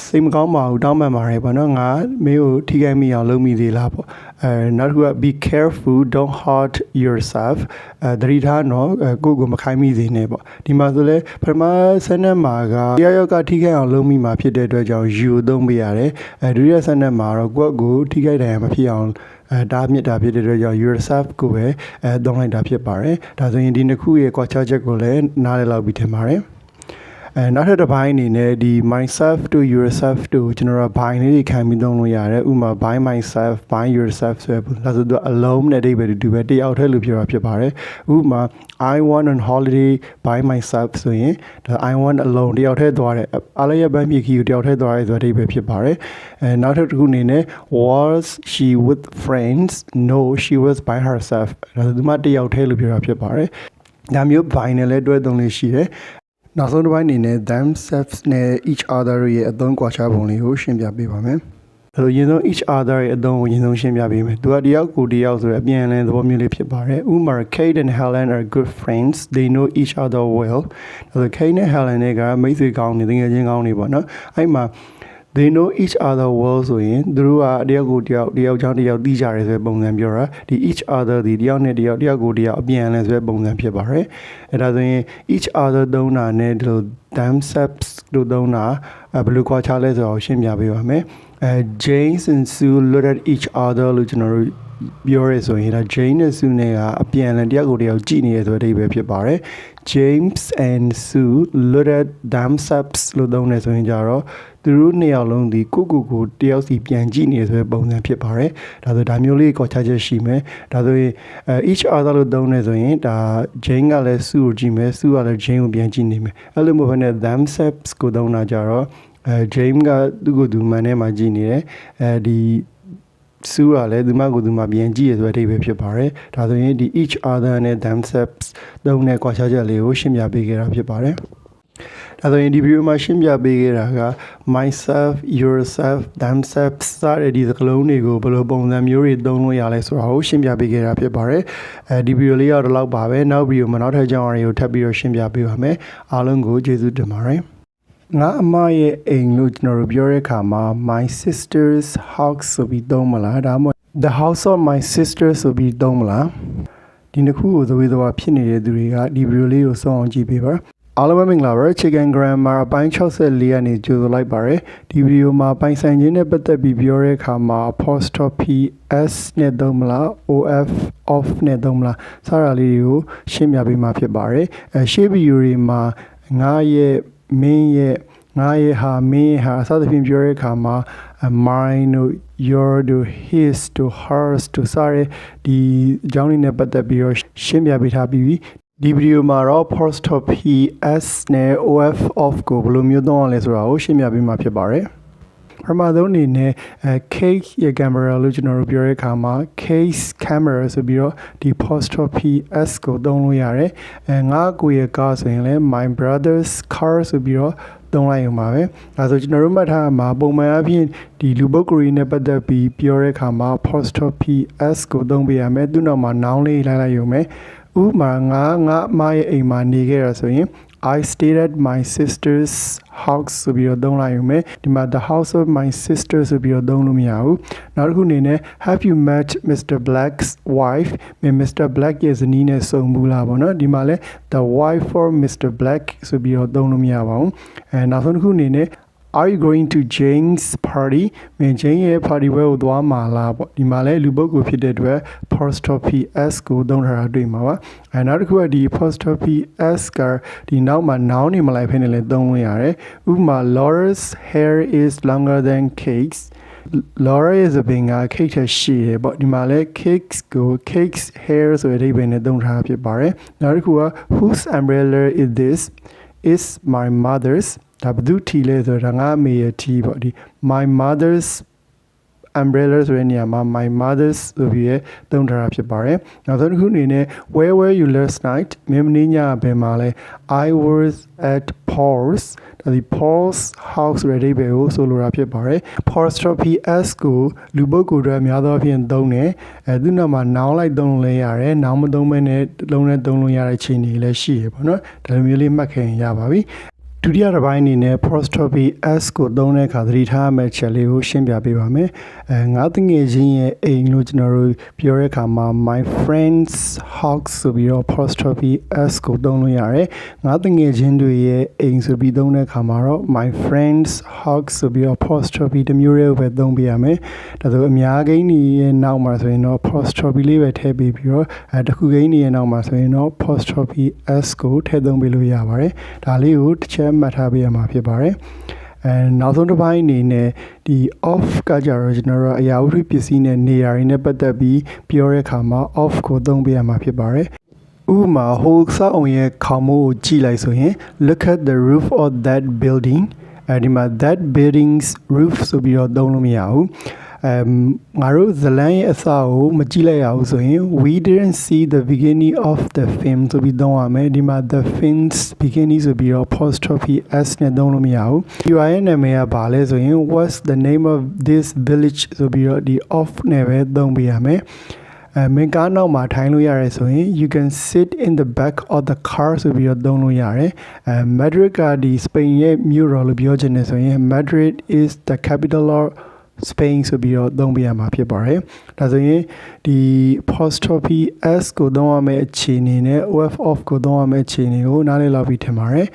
စိတ်မကောင်းပါဘူးတောင်းပန်ပါတယ်ပေါ့နော်ငါမင်းကိုထိခိုက်မိအောင်လုပ်မိသေးလားပေါ့နောက်တစ်ခုက be careful don't hurt yourself သတိထားနော်ကိုယ့်ကိုမခိုင်းမိစေနဲ့ပေါ့ဒီမှာဆိုလဲပထမဆက်နက်မှာကတရားရောက်ကထိခိုက်အောင်လုပ်မိမှာဖြစ်တဲ့အတွက်ကြောင့် you သုံးပေးရတယ်ဒုတိယဆက်နက်မှာတော့ကိုယ့်ကိုထိခိုက်တယ်မဖြစ်အောင်ဒါမြစ်တာဖြစ်တဲ့အတွက်ကြောင့် yourself ကိုပဲသုံးလိုက်တာဖြစ်ပါတယ်ဒါဆိုရင်ဒီနှစ်ခုရဲ့ကွာခြားချက်ကိုလည်းနားလည်လောက်ပြီးထင်ပါတယ်နောက်ထပ်တစ်ပိုင်းအနေနဲ့ဒီ myself to yourself to ကျွန်တော်တို့ဘိုင်းလေးတွေခံပြီးသုံးလို့ရတယ်ဥပမာ by myself by yourself ဆိုတော့ဆိုတော့ alone နဲ့အဓိပ္ပာယ်တူပဲတယောက်တည်းလို့ပြောတာဖြစ်ပါတယ်ဥပမာ I want on holiday by myself ဆိုရင်ဒါ I want alone တယောက်တည်းသွားတယ်အားလည်းရပန်းမြေခီကိုတယောက်တည်းသွားရဲဆိုတဲ့အဓိပ္ပာယ်ဖြစ်ပါတယ်နောက်ထပ်တစ်ခုအနေနဲ့ was she with friends no she was by herself ဒါဆိုဒီမှာတယောက်တည်းလို့ပြောတာဖြစ်ပါတယ်ဒါမျိုး by နဲ့လည်းတွဲသုံးလို့ရှိတယ်နောက်ဆုံးတစ်ပိုင်းအနေနဲ့ themselves နဲ့ each other ရဲ့အသုံးကွာခြားပုံလေးကိုရှင်းပြပေးပါမယ်။ဒါဆိုရင်ဆုံး each other ရဲ့အသုံးကိုရင်ဆုံးရှင်းပြပေးမယ်။သူကတယောက်ကိုတယောက်ဆိုတဲ့အပြန်အလှန်သဘောမျိုးလေးဖြစ်ပါတယ်။ဥပမာ Kate and Helen are good friends. They know each other well. ဒါဆို Kate နဲ့ Helen တွေကမိတ်ဆွေကောင်းနေတကယ်ချင်းကောင်းနေပေါ့နော်။အဲ့မှာthey know each other well ဆိုရင်သူတို့ကတယောက်ကိုတယောက်ချောင်းတယောက်သိကြတယ်ဆိုတဲ့ပုံစံပြောတာဒီ each other ဒီတယောက်နဲ့တယောက်ကိုတယောက်အပြန်အလှန်ဆိုတဲ့ပုံစံဖြစ်ပါတယ်အဲဒါဆိုရင် each other သုံးတာနဲ့ဒီလို themselves လို့သုံးတာဘယ်လိုကွာခြားလဲဆိုတော့ရှင်းပြပေးပါမယ်James and Sue looked at each other လို့ကျွန်တော်တို့ပြောရဲဆိုရင်ဒါ Jane နဲ့ Sue နဲ့ကအပြန်အလှန်တယောက်ကိုတယောက်ကြည့်နေရဆိုတဲ့အဓိပ္ပာယ်ဖြစ်ပါတယ် James and Sue looked at themselves လို့သုံးနေဆိုရင်ကြတော့သူတို့နှစ်ယောက်လုံးဒီကိုတယောက်စီပြန်ကြည့်နေဆိုတဲ့ပုံစံဖြစ်ပါတယ်ဒါဆိုဒါမျိုးလေးကိုခြားချက်ရှိမယ်ဒါဆိုရင်each other လို့သုံးနေဆိုရင်ဒါ Jane ကလည်း Sue ကိုကြည့်မယ် Sue ကလည်း Jane ကိုပြန်ကြည့်နေမယ်အဲ့လိုမျိုးပဲနဲ့ themselves ကိုသုံးတာကြတော့James ကသူ့ကိုယ်သူမှန်ထဲမှာကြည့်နေတယ်ဒီSue ကလည်းသူမကိုသူမပြန်ကြည့်ရဆိုတဲ့အဓိပ္ပာယ်ဖြစ်ပါတယ်ဒါဆိုရင်ဒီ each other နဲ့ themselves သုံးတဲ့ကွာခြားချက်လေးကိုရှင်းပြပေးခဲ့တာဖြစ်ပါတယ်ဒါဆိုရင်ဒီဗီဒီယိုမှာရှင်းပြပေးခဲ့တာက myself yourself themselves စတဲ့ဒီစကားလုံးတွေကိုဘယ်လိုပုံစံမျိုးတွေသုံးလို့ရလဲဆိုတာကိုရှင်းပြပေးခဲ့တာဖြစ်ပါတယ်ဒီဗီဒီယိုလေးကတော့ဒီလောက်ပါပဲနောက်ဗီဒီယိုမှာနောက်ထပ်အကြောင်းအရာတွေကိုထပ်ပြီးတော့ရှင်းပြပေးပါမယ်အားလုံးကိုကျေးဇူးတင်ပါတယ်ငါအမရဲ့အိမ်လို့ကျွန်တော်တို့ပြောတဲ့အခါမှာ my sister's house ဆိုပြီးသုံးမလားဒါမှမဟုတ် the house of my sister ဆိုပြီးသုံးမလားဒီနှစ်ခုကိုသဝေသဝါဖြစ်နေတဲ့သူတွေကဒီဗီဒီယိုလေးကိုစောင့်အောင်ကြည့်ပေးပါအားလုံးပဲမင်္ဂလာပါ Chicken Grammar အပိုင်း64ကနေကြိုဆိုလိုက်ပါရယ်ဒီဗီဒီယိုမှာပိုင်ဆိုင်ခြင်းနဲ့ပတ်သက်ပြီးပြောတဲ့အခါမှာ apostrophe s နဲ့သုံးမလား off နဲ့သုံးမလားစတာလေးတွေကိုရှင်းပြပေးမှာဖြစ်ပါတယ်ရှေ့ဗီဒီယိုတွေမှာငါရဲ့မင်းရဲ့ငါရဲ့ဟာမင်းဟာစသဖြင့်ပြောတဲ့အခါမှာ mine တို့ your တို့ his တို့ hers တို့စတဲ့ဒီအကြောင်းလေးနဲ့ပတ်သက်ပြီးတော့ရှင်းပြပေးထားပြီးဒီဗီဒီယိုမှာတော့ apostrophe s နဲ့ off ကိုဘယ်လိုမျိုးသုံးရလဲဆိုတာကိုရှင်းပြပေးမှာဖြစ်ပါတယ်ပထမဆုံးအနေနဲ့ case ရဲ့ camera လို့ကျွန်တော်တို့ပြောတဲ့အခါမှာ case camera ဆိုပြီးတော့ဒီ apostrophe s ကိုသုံးလို့ရတယ်ငါကိုရဲ့ car ဆိုရင်လည်း my brother's car ဆိုပြီးတော့သုံးလိုက်အောင်ပါပဲဒါဆိုကျွန်တော်တို့မှတ်ထားမှာပုံမှန်အဖြစ်ဒီလူပုဂ္ဂိုလ်ကြီးနဲ့ပတ်သက်ပြီးပြောတဲ့အခါမှာ apostrophe s ကိုသုံးပေးရမယ်သူ့နောက်မှာ noun လေးလိုက်လိုက်ရုံပဲဥပမာငါအမရဲ့အိမ်မှာနေခဲ့ရဆိုရင်I stayed at my sister's house ဆိုပြီးတော့သုံးလိုက်ရုံပဲဒီမှာ the house of my sister ဆိုပြီးတော့သုံးလို့မရဘူးနောက်တစ်ခုအနေနဲ့ have you met Mr. Black's wife Mr. Black ရဲ့ဇနီးနဲ့ဆုံဘူးလားပေါ့နော်ဒီမှာလဲ the wife for Mr. Black ဆိုပြီးတော့သုံးလို့မရပါဘူးနောက်ဆုံးတစ်ခုအနေနဲ့Are you going to Jane's party? မင်း Jane ရဲ့ party ပွဲကိုသွားမှာလားပေါ့ဒီမှာလဲလူပုဂ္ဂိုလ်ဖြစ်တဲ့အတွက် apostrophe s ကိုသုံးထားတာတွေ့မှာပါနောက်တစ်ခုကဒီ apostrophe s ကဒီနောက်မှာ noun နေမလိုက်ဖ ೇನೆ လဲသုံးလို့ရတယ်ဥပမာ Laura's hair is longer than Kate's Laura is a big Kate ရှိတယ်ပေါ့ဒီမှာလဲ Kate's hair ဆိုတဲ့အဓိပ္ပာယ်နဲ့သုံးထားတာဖြစ်ပါတယ်နောက်တစ်ခုက whose umbrella is this? Is my mother'sဒါဘယ်သူထီလဲဆိုတော့ငါအမေရဲ့ထီပေါ့ဒီ my mother's umbrella ဆိုတဲ့နေရာမှာ my mother's ဆိုပြီးသုံးထားတာဖြစ်ပါတယ်နောက်ဆုံးတစ်ခုအနေနဲ့ where were you last night မင်းမနေ့ညဘယ်မှာလဲ I was at Paul's ဒါဒီ Paul's house ဆိုတဲ့အဓိပ္ပာယ်ကိုဆိုလိုတာဖြစ်ပါတယ် apostrophe s ကိုလူပုဂ္ဂိုလ်တွေအများသောအားဖြင့်သုံးတယ်သူနောက်မှာ noun လိုက်သုံးလို့ရတယ် noun မသုံးဘဲနဲ့လုံးနဲ့သုံးလို့ရတဲ့ခြေအနေလည်းရှိရပေါ့နော်ဒါလိုမျိုးလေးမှတ်ခဲ့ရင်ရပါပြီ ဒုတိယတစ်ပိုင်းအနေနဲ့ apostrophe s ကိုသုံးတဲ့အခါသတိထားရမယ့်ချက်လေးကိုရှင်းပြပေးပါမယ်ငါတငယ်ချင်းရဲ့အိမ်လို့ကျွန်တော်တို့ပြောတဲ့အခါမှာ my friends house ဆိုပြီးတော့ apostrophe s ကိုသုံးလို့ရတယ်ငါတငယ်ချင်းတွေရဲ့အိမ်ဆိုပြီးသုံးတဲ့အခါမှာတော့ my friends house ဆိုပြီးတော့ apostrophe တစ်မျိုးလေးပဲသုံးပေးရမယ်ဒါဆိုအများကိန်းတွေရဲ့နောက်မှာဆိုရင်တော့ apostrophe လေးပဲထည့်ပေးပြီးတော့တစ်ခုကိန်းတွေရဲ့နောက်မှာဆိုရင်တော့ apostrophe s ကိုထည့်သုံးပေးလို့ရပါတယ်ဒါလေးကိုတစ်ချက်မှတ်ထားပေးရမှာဖြစ်ပါတယ်နောက်ဆုံးတစ်ပိုင်းအနေနဲ့ဒီ off ကကြတော့ကျွန်တော်တို့အရာဝတ္ထုပစ္စည်းနဲ့နေရာတွေနဲ့ပတ်သက်ပြီးပြောတဲ့အခါမှာ off ကိုသုံးပေးရမှာဖြစ်ပါတယ်ဥပမာဟိုစောက်အောင်ရဲ့ခေါင်းမိုးကိုကြည့်လိုက်ဆိုရင် look at the roof of that building ဒီမှာ that building's roof ဆိုပြီးတော့သုံးလို့မရဘူးငါတို့ဇလန်ရဲ့အစကိုမကြည့်လိုက်ရဘူးဆိုရင် we didn't see the beginning of the film ဆိုပြီးသုံးရမယ်ဒီမှာ the film's beginning ဆိုပြီးတော့ apostrophe s နဲ့သုံးလို့မရဘူးဒီရဲ့နာမည်ကဘာလဲဆိုရင် what's the name of this village ဆိုပြီးတော့ဒီ off နဲ့ပဲသုံးပေးရမယ်မင်းကားနောက်မှာထိုင်လို့ရတယ်ဆိုရင် you can sit in the back of the car ဆိုပြီးတော့သုံးလို့ရတယ်Madrid ကဒီ Spain ရဲ့မြို့တော်လို့ပြောချင်တယ်ဆိုရင် Madrid is the capital of Spain ဆိုပြီးတော့သုံးပြရမှာဖြစ်ပါတယ်ဒါဆိုရင်ဒီ apostrophe s ကိုသုံးရမယ့်အခြေအနေနဲ့ of off ကိုသုံးရမယ့်အခြေအနေကိုနားလည်လောက်ပြီးထင်ပါတယ်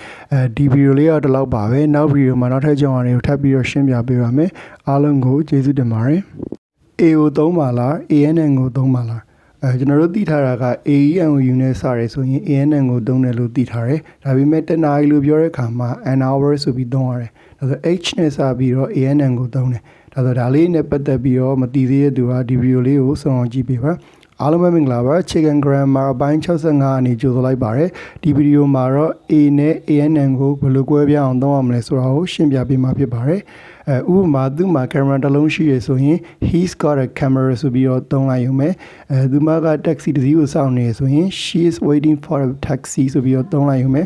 ဒီဗီဒီယိုလေးတော့ဒီလောက်ပါပဲနောက်ဗီဒီယိုမှာနောက်ထပ်ကြောင်းတွေကိုထပ်ပြီးတော့ရှင်းပြပေးပါမယ်အားလုံးကိုကျေးဇူးတင်ပါတယ် A ကိုသုံးပါလား ANN ကိုသုံးပါလားကျွန်တော်တို့သိထားတာက AEN ကိုယူနေစားရဲဆိုရင် ANN ကိုသုံးတယ်လို့သိထားတယ်ဒါပေမဲ့တနားရီလို့ပြောတဲ့အခါမှာ an hour ဆိုပြီးသုံးရတယ်ဒါဆို H နဲ့စပြီးတော့ ANN ကိုသုံးတယ်ဒါဆိုဒါလေးနဲ့ပတ်သက်ပြီးတော့မသိသေးတဲ့သူကဒီဗီဒီယိုလေးကိုဆုံးအောင်ကြည့်ပေးပါအားလုံးပဲမင်္ဂလာပါ Chicken Grammar အပိုင်း65အနေကြိုဆိုလိုက်ပါတယ်ဒီဗီဒီယိုမှာတော့ A နဲ့ ANN ကိုဘယ်လိုကွဲပြားအောင်သုံးရမလဲဆိုတာကိုရှင်းပြပေးမှာဖြစ်ပါတယ်ဥပမာသူ့မှာ camera တစ်လုံးရှိရဆိုရင် he's got a camera ဆိုပြီးတော့သုံးလိုက်ရုံပဲသူမက taxi တစ်စီးကိုစောင့်နေဆိုရင် she is waiting for a taxi ဆိုပြီးတော့သုံးလိုက်ရုံပဲ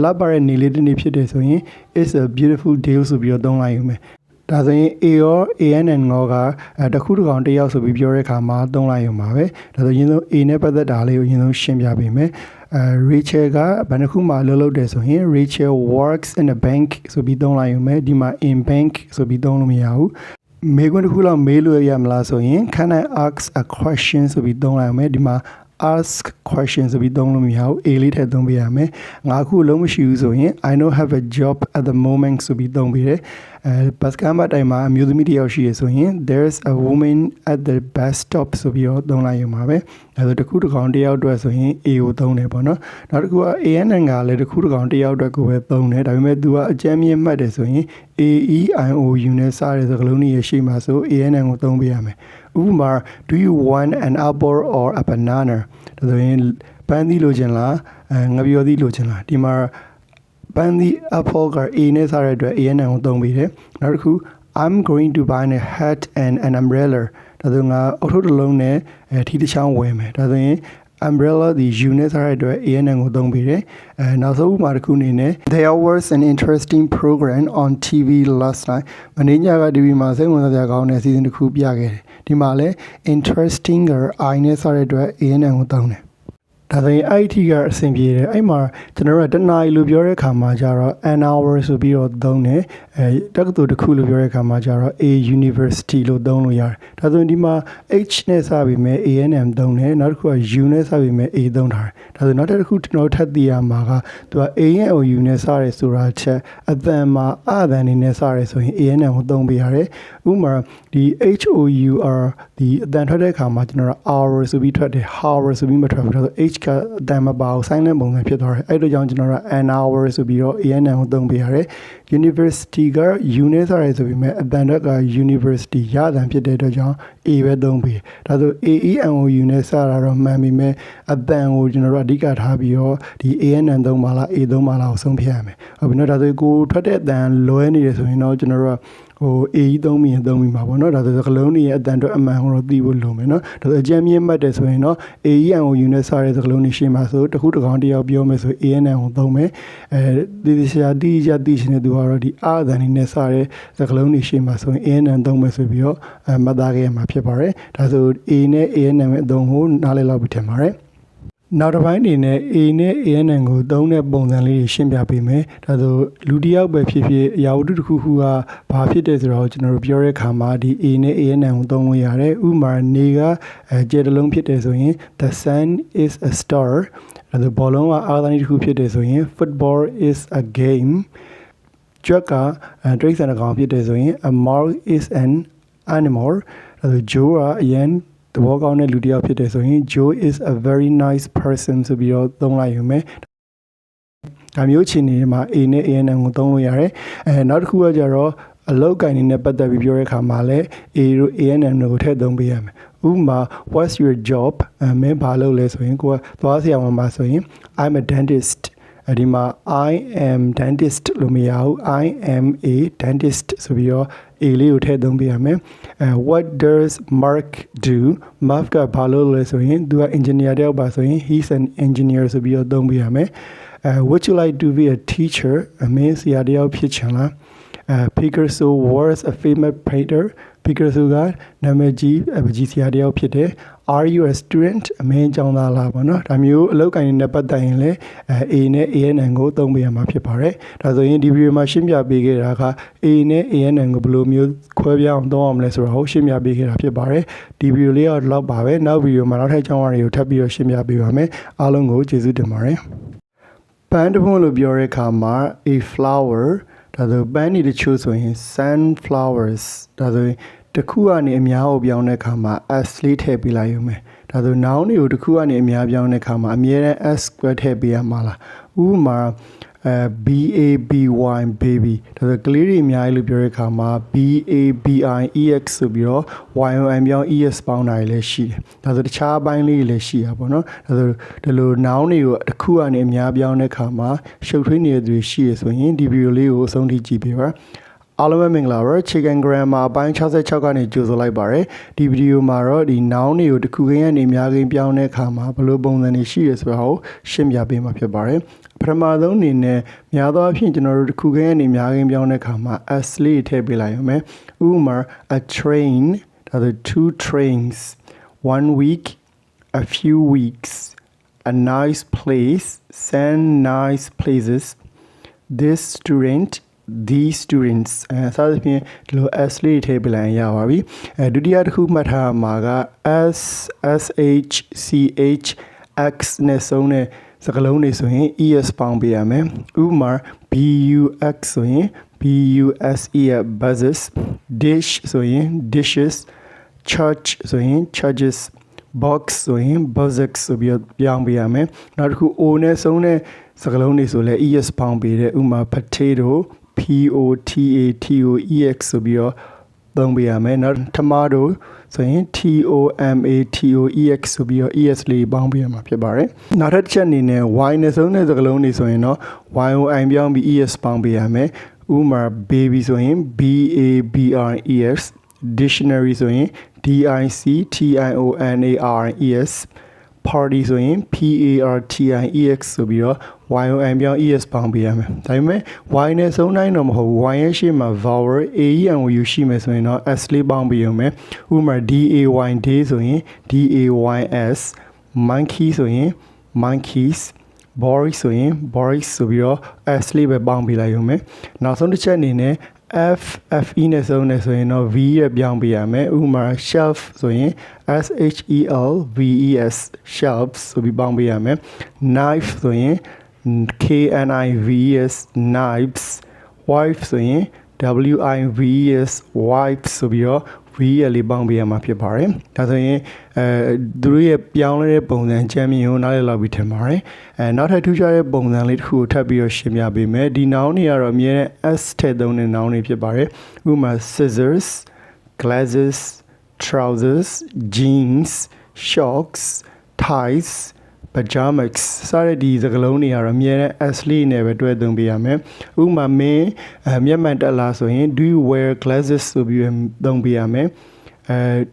လပ်ပါတဲ့နေလေးတစ်နေ့ဖြစ်တယ်ဆိုရင် it's a beautiful day ဆိုပြီးတော့သုံးလိုက်ရုံပဲဒါဆိုရင် A ရော ANN ရောကတစ်ခုတစ်ကောင်တစ်ယောက်ဆိုပြီးပြောတဲ့အခါမှာသုံးလိုက်ရုံပါပဲဒါဆိုရင် A နဲ့ပတ်သက်တာလေးကိုရင်ဆုံးရှင်းပြပေးမယ်Rachel ကဘယ်နှခုမှလုပ်တယ်ဆိုရင် Rachel works in a bank ဆိုပြီးသုံးလိုက်ရုံပဲဒီမှာ in bank ဆိုပြီးသုံးလို့မရဘူးမေးခွန်းတစ်ခုလောက်မေးလို့ရမလားဆိုရင် can I ask a question ဆိုပြီးသုံးလိုက်ရုံပဲဒီမှာask question ဆိုပြီးသုံးလို့မရဘူး A လေးထည့်သုံးပေးရမယ်ငါအခုလုံးမရှိဘူးဆိုရင် I don't have a job at the moment ဆိုပြီးသုံးပေးတယ်ဘတ်စကန်ဘတ်တိုင်းမှာအမျိုးသမီးတစ်ယောက်ရှိရဆိုရင် there's a woman at the bus stop ဆိုပြီးတော့သုံးလိုက်ရုံပါပဲအဲဆိုတစ်ခုတစ်ကောင်တစ်ယောက်အတွက်ဆိုရင် A ကိုသုံးတယ်ပေါ့နော်နောက်တစ်ခုက ANN ကလည်းတစ်ခုတစ်ကောင်တစ်ယောက်အတွက်ကိုပဲသုံးတယ်ဒါပေမဲ့ तू ကအကြမ်းမြင့်မှတ်တယ်ဆိုရင် AEIOU နဲ့စတဲ့စကားလုံးတွေရရှိမှာဆို ANN ကိုသုံးပေးရမယ်ဥပမာ do you want an apple or a banana ဒါဆိုရင်ပန်းသီးလိုချင်လားငပျော်သီးလိုချင်လားဒီမှာပန်းသီး apple က A နဲ့စတဲ့အတွက် ANN ကိုသုံးပေးတယ်နောက်တစ်ခု I'm going to buy a hat and an umbrella ဒါဆိုငါအုတ်ထုပ်တစ်လုံးနဲ့ထီးတစ်ချောင်းဝယ်မယ်ဒါဆိုရင် umbrella ဒီ U နဲ့စတဲ့အတွက် ANN ကိုသုံးပေးတယ်နောက်ဆုံးဥပမာတစ်ခုအနေနဲ့ There was an interesting program on TV last night မနေ့ညက TV မှာစိတ်ဝင်စားစရာကောင်းတဲ့ season တစ်ခုပြခဲ့တယ်ဒီမှာလည်း interesting က I နဲ့စတဲ့အတွက် ANN ကိုသုံးတယ်ဒါဆိုရင် IT ကအဆင်ပြေတယ်အဲ့မှာကျွန်တော်တို့ကတနားရီလို့ပြောတဲ့အခါမှာကျတော့ an hour ဆိုပြီးတော့သုံးတယ်တက္ကသိုလ်တစ်ခုလို့ပြောတဲ့အခါမှာကျတော့ a university လို့သုံးလို့ရတယ်ဒါဆိုရင်ဒီမှာ H နဲ့စပြီးမဲ့ ANN သုံးတယ်နောက်တစ်ခုက U နဲ့စပြီးမဲ့ A သုံးထားတယ်ဒါဆိုနောက်တစ်ခုကျွန်တော်ထပ်သိရမှာကသူက A ရဲ့ OU နဲ့စရဲဆိုတာချက်အတန်မှာအတန်နေနဲ့စရဲဆိုရင် ANN ကိုသုံးပေးရတယ်ဥပမာဒီ HOUR ဒီအတန်ထွက်တဲ့အခါမှာကျွန်တော်တို့ hour ဆိုပြီးထွက်တယ် hour ဆိုပြီးမထွက်ဘူးဒါဆို H ကအတန်မပါဘူး silent ပုံစံဖြစ်သွားတယ်အဲ့လိုကြောင့်ကျွန်တော်တို့ an hour ဆိုပြီးတော့ ANN ကိုသုံးပေးရတယ် university က U နဲ့စရဲဆိုပြီးမဲ့အတန်က university ရအတန်ဖြစ်တဲ့အတွက်ကြောင့် A ပဲသုံးပေးဒါဆို AENOU နဲ့စတာတော့မှန်ပြီမဲ့အတန်ကိုကျွန်တော်တို့အဓိကထားပြီးတော့ဒီ ANN သုံးပါလား A သုံးပါလားကိုဆုံးဖြတ်ရမယ်ဟုတ်ပြီနော်ဒါဆိုကိုထွက်တဲ့အတန်လွဲနေတယ်ဆိုရင်တော့ကျွန်တော်တို့ကA သုံးပြီးသုံးပြီးမှာပေါ့နော်ဒါဆိုစကလုံးတွေရဲ့အတန်အတွက်အမှန်ကိုတော့သိဖို့လိုမယ်နော်ဒါဆိုအကြမ်းမြင့်မှတ်တယ်ဆိုရင်တော့ AENOU နဲ့စတဲ့စကလုံးတွေရှင်းမှာဆိုတစ်ခုတစ်ကောင်တစ်ယောက်ပြောမယ်ဆို ANN ကိုသုံးမယ်ဒီရှာတိကျသိရှင်တဲ့သူကတော့ဒီအတန်တွေနဲ့စတဲ့စကလုံးတွေရှင်းမှာဆိုရင် ANN သုံးမယ်ဆိုပြီးတော့မှတ်သားခဲ့ရမှာဖြစ်ပါတယ်ဒါဆို A နဲ့ ANN ရဲ့အသုံးကိုနားလည်လောက်ပြီးထင်ပါတယ် နောက်တစ်ပိုင်းအနေနဲ့ A နဲ့ ANN ကိုသုံးတဲ့ပုံစံလေးတွေရှင်းပြပေးမယ်ဒါဆိုလူတစ်ယောက်ပဲဖြစ်ဖြစ်အရာဝတ္ထုတစ်ခုခုကဘာဖြစ်တယ်ဆိုတော့ကျွန်တော်တို့ပြောတဲ့အခါမှာဒီ A နဲ့ ANN ကိုသုံးလို့ရတယ်ဥပမာနေကကျဲတစ်လုံးဖြစ်တယ်ဆိုရင် the sun is a star ဒါဆိုဘောလုံးကအားသာနည်းတစ်ခုဖြစ်တယ်ဆိုရင် football is a game ကြွက်ကတိရစ္ဆာန်တစ်ကောင်ဖြစ်တယ်ဆိုရင် a mouse is an animal ဒါဆို Joe ကအရန်သဘောကောင်းတဲ့လူတစ်ယောက်ဖြစ်တယ်ဆိုရင် Joe is a very nice person ဆိုပြီးတော့သုံးလိုက်ရုံပဲဒါမျိုးချင်းနေမှာ A နဲ့ ANN ကိုသုံးလို့ရတယ်နောက်တစ်ခုကကြတော့အလောက်ကိုင်းနေနဲ့ပတ်သက်ပြီးပြောတဲ့အခါမှာလည်း A တို့ ANN တို့ကိုထည့်သုံးပေးရမယ်ဥပမာ what's your job မင်းဘာလုပ်လဲဆိုရင်ကိုကသွားဆရာဝန်မှာဆိုရင် I'm a dentist ဒီမှာ I am dentist လို့မရဘူး I am a dentist ဆိုပြီးတော့ A လေးကိုထည့်သုံးပေးရမယ်what does Mark do Mark ကဘာလုပ်လဲဆိုရင်သူက engineer တယောက်ပါဆိုရင် he's an engineer ဆိုပြီးတော့သုံးပေးရမယ်would you like to be a teacher အမင်းဆရာတယောက်ဖြစ်ချင်လားPicasso was a famous painter Picasso ကနာမည်ကြီးပကြီးဆရာတယောက်ဖြစ်တယ် Are you a student အမင်းကျောင်းသားလားပေါ့နော်ဒါမျိုးအလုပ်ကိုင်းနေတဲ့ပတ်သက်ရင်လည်း A နဲ့ ANN ကိုသုံးပေးရမှာဖြစ်ပါတယ်ဒါဆိုရင်ဒီဗီဒီယိုမှာရှင်းပြပေးခဲ့တာက A နဲ့ ANN ကိုဘယ်လိုမျိုးခွဲပြားအောင်သုံးအောင်လဲဆိုတာကိုရှင်းပြပေးခဲ့တာဖြစ်ပါတယ်ဒီဗီဒီယိုလေးကတော့ဒီလောက်ပါပဲနောက်ဗီဒီယိုမှာနောက်ထပ်အကြောင်းအရာတွေကိုထပ်ပြီးတော့ရှင်းပြပေးပါမယ်အားလုံးကိုကျေးဇူးတင်ပါတယ်ပန်းတစ်ပွန်းလို့ပြောတဲ့အခါမှာ a flower ဒါဆိုပန်းနေတချို့ဆိုရင် sunflowers ဒါဆိုရင်တစ်ခုကနေအများကိုပြောင်းတဲ့အခါမှာ s လေးထည့်ပေးလိုက်ရုံပဲဒါဆို noun တွေကိုတစ်ခုကနေအများပြောင်းတဲ့အခါမှာအမြဲတမ်း s ကွဲထည့်ပေးရမှာလားဥပမာ BABY baby ဒါဆိုကလေးတွေအများကြီးလို့ပြောတဲ့အခါမှာ BABIEX ဆိုပြီးတော့ YON ပြောင်း ES ပေါင်းတာတွေလည်းရှိတယ်ဒါဆိုတခြားအပိုင်းလေးတွေလည်းရှိတာပေါ့နော်ဒါဆိုဒီလို noun တွေကိုတစ်ခုကနေအများပြောင်းတဲ့အခါမှာရှုပ်ထွေးနေတဲ့သူတွေရှိရဆိုရင်ဒီဗီဒီယိုလေးကိုအဆုံးထိကြည့်ပေးပါအားလုံးပဲမင်္ဂလာပါ Chicken Grammar အပိုင်း66ကနေကြိုဆိုလိုက်ပါရယ်ဒီဗီဒီယိုမှာတော့ဒီ noun တွေကိုတစ်ခုခင်းကနေအများကြီးပြောင်းတဲ့အခါမှာဘယ်လိုပုံစံတွေရှိရဆိုတာကိုရှင်းပြပေးမှာဖြစ်ပါတယ်ပထမဆုံးအနေနဲ့များသောအားဖြင့်ကျွန်တော်တို့တစ်ခုခင်းကနေအများကြီးပြောင်းတဲ့အခါမှာ s လေးထည့်ပေးလိုက်ရမယ်ဥပမာ a train ဒါဆို two trains one week a few weeks a nice place some nice places this student these students စသဖြင့်ဒီလို s လေးထည့်ပေးလိုက်ရပါပြီဒုတိယတစ်ခုမှတ်ထားမှာက s sh ch x နဲ့ဆုံးတဲ့စကားလုံးတွေဆိုရင် es ပေါင်းပေးရမယ်ဥပမာ bux ဆိုရင် buse ရဲ့ buses dish ဆိုရင် dishes church ဆိုရင် churches box ဆိုရင် boxes ဆိုပြီးပြောင်းပေးရမယ်နောက်တစ်ခု o နဲ့ဆုံးတဲ့စကားလုံးတွေဆိုလည်း es ပေါင်းပေးတယ်ဥပမာ potato POTATOEX ဆိုပြီးတော့သုံးပေးရမယ်နောက် tomato ဆိုရင် TOMATOEX ဆိုပြီးတော့ ES လေးပေါင်းပေးရမှာဖြစ်ပါတယ်နောက်ထပ်တစ်ချက်အနေနဲ့ Y နဲ့ဆုံးတဲ့စကားလုံးတွေဆိုရင်တော့ YOI ပြောင်းပြီး ES ပေါင်းပေးရမယ်ဥပမာ baby ဆိုရင် BABRES dictionary ဆိုရင် DICTIONARES party ဆိုရင် PARTIEX ဆိုပြီးတော့ YON ပြောင်း ES ပေါင်းပေးရမယ်ဒါပေမဲ့ Y နဲ့ဆုံးတိုင်းတော့မဟုတ်ဘူး Y ရဲ့ရှေ့မှာ vowel AEN ကိုယူရှိမယ်ဆိုရင်တော့ S လေးပေါင်းပေးရုံပဲဥပမာ DAY day ဆိုရင် DAYS monkey ဆိုရင် monkeys Boris ဆိုရင် Boris ဆိုပြီးတော့ S လေးပဲပေါင်းပေးလိုက်ရုံပဲနောက်ဆုံးတစ်ချက်အနေနဲ့FE နဲ့ဆုံးနေဆိုရင်တော့ V ရပြောင်းပေးရမယ်ဥပမာ shelf ဆိုရင် SHELVES shelves ဆိုပြီးပေါင်းပေးရမယ် knife ဆိုရင် KNIVES knives wife ဆိုရင် WIVES wives ဆိုပြီးတော့ V ရလေးပေါင်းပေးရမှာဖြစ်ပါတယ်ဒါဆိုရင်သူတို့ရဲ့ပြောင်းလဲတဲ့ပုံစံချမ်းမြေကိုနားလည်လောက်ပြီးထင်ပါတယ်နောက်ထပ်ထူးခြားတဲ့ပုံစံလေးတစ်ခုကိုထပ်ပြီးတော့ရှင်းပြပေးမယ်ဒီ noun တွေကတော့အမြဲတမ်း s ထည့်သုံးတဲ့ noun တွေဖြစ်ပါတယ်ဥပမာ scissors glasses trousers jeans shorts ties pajamas စတဲ့ဒီစကားလုံးတွေကတော့အမြဲတမ်း s လေးနဲ့ပဲတွဲသုံးပေးရမယ်ဥပမာမင်းမျက်မှန်တက်လာဆိုရင် do you wear glasses ဆိုပြီးသုံးပေးရမယ်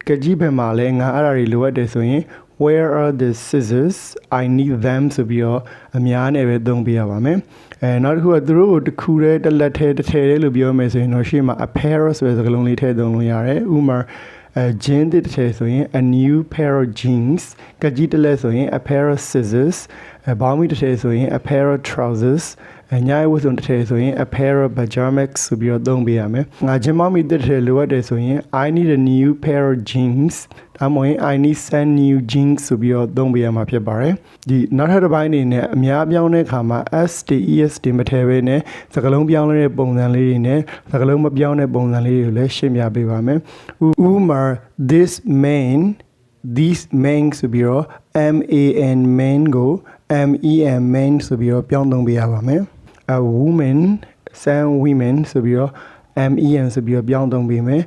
ကကြီးဘက်မှာလည်းငါအဲ့ဒါတွေလိုအပ်တယ်ဆိုရင် where are the scissors I need them ဆိုပြီးတော့အများနဲ့ပဲသုံးပေးရပါမယ်နောက်တစ်ခုကသူတို့ကိုတစ်ခုတည်းတစ်လက်ထဲတစ်ထည်တည်းလို့ပြောမယ်ဆိုရင်တော့ရှေ့မှာ a pair ဆိုတဲ့စကားလုံးလေးထည့်သုံးလို့ရတယ်ဥပမာ jean တစ်ထည်ဆိုရင် a new pair of jeans ကကြီးတစ်လက်ဆိုရင် a pair of scissors ဘောင်းမီတစ်ထည်ဆိုရင် a pair of trousers ညရဲ့ဝတ်စုံတစ်ထည်ဆိုရင် a pair of pajamas ဆိုပြီးတော့သုံးပေးရမယ်ငါချင်းမောင်မီတစ်ထည်လိုအပ်တယ်ဆိုရင် I need a new pair of jeans ဒါမှမဟုတ် I need some new jeans ဆိုပြီးတော့သုံးပေးရမှာဖြစ်ပါတယ်ဒီနောက်ထပ်တစ်ပိုင်းအနေနဲ့အများပြောင်းတဲ့အခါမှာ STEST မထည့်ဘဲနဲ့စကားလုံးပြောင်းလဲတဲ့ပုံစံလေးတွေနဲ့စကားလုံးမပြောင်းတဲ့ပုံစံလေးတွေကိုလည်းရှင်းပြပေးပါမယ်ဥမာ this main ဆိုပြီးတော့ MAN main ကို MEN main ဆိုပြီးတော့ပြောင်းသုံးပေးရပါမယ်a woman some women ဆိုပြီးတော့ MEN ဆိုပြီးတော့ပြောင်းသုံးပေးမယ်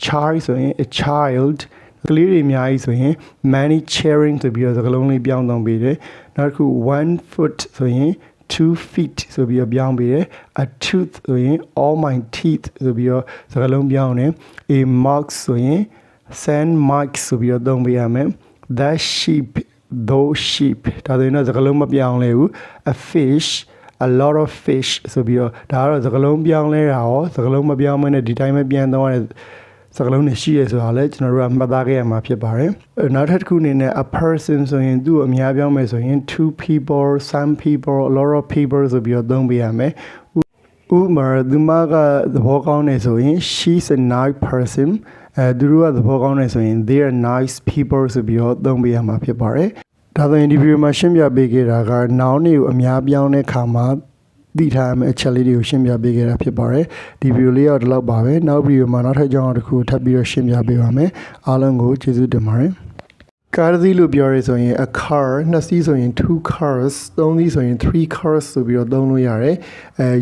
child ဆိုရင် a child ကလေးတွေအများကြီးဆိုရင် many children ဆိုပြီးတော့စကားလုံးလေးပြောင်းသုံးပေးတယ်နောက်တစ်ခု one foot ဆိုရင် 2 feet ဆိုပြီးတော့ပြောင်းပေးတယ် a tooth ဆိုရင် all my teeth ဆိုပြီးတော့စကားလုံးပြောင်းတယ် a mark ဆိုရင် send mark ဆိုပြီးတော့သုံးပေးရမယ် that sheep those sheep ဒါဆိုရင်တော့စကားလုံးမပြောင်းလဲဘူး a fish a lot of fish ဆိုပြီးတော့ဒါကတော့စကားလုံးပြောင်းလဲတာရောစကားလုံးမပြောင်းမနဲ့ဒီတိုင်းပဲပြန်သုံးရတဲ့စကားလုံးတွေရှိရဆိုတာလည်းကျွန်တော်တို့ကမှတ်သားခဲ့ရမှာဖြစ်ပါတယ်နောက်ထပ်တစ်ခုအနေနဲ့ a person ဆိုရင်သူ့အများပြောင်းမယ်ဆိုရင် two people some people a lot of people ဆိုပြီးတော့သုံးပေးရမယ်ဥမာသူမကသဘောကောင်းနေဆိုရင် she's a nice person သူတို့ကသဘောကောင်းနေဆိုရင် they are nice people ဆိုပြီးတော့သုံးပေးရမှာဖြစ်ပါတယ်ဒါဆိုရင်ဒီဗီဒီယိုမှာရှင်းပြပေးခဲ့တာက noun တွေကိုအများပြောင်းတဲ့အခါမှာသိထားမယ့်အချက်လေးတွေကိုရှင်းပြပေးခဲ့တာဖြစ်ပါတယ်ဒီဗီဒီယိုလေးတော့ဒီလောက်ပါပဲနောက်ဗီဒီယိုမှာနောက်ထပ်အကြောင်းတစ်ခုထပ်ပြီးတော့ရှင်းပြပေးပါမယ်အားလုံးကိုကျေးဇူးတင်ပါတယ်ကားစီးလို့ပြောရဲဆိုရင် a car နှစ်စီးဆိုရင် two cars သုံးစီးဆိုရင် three cars ဆိုပြီးတော့သုံးလို့ရတယ်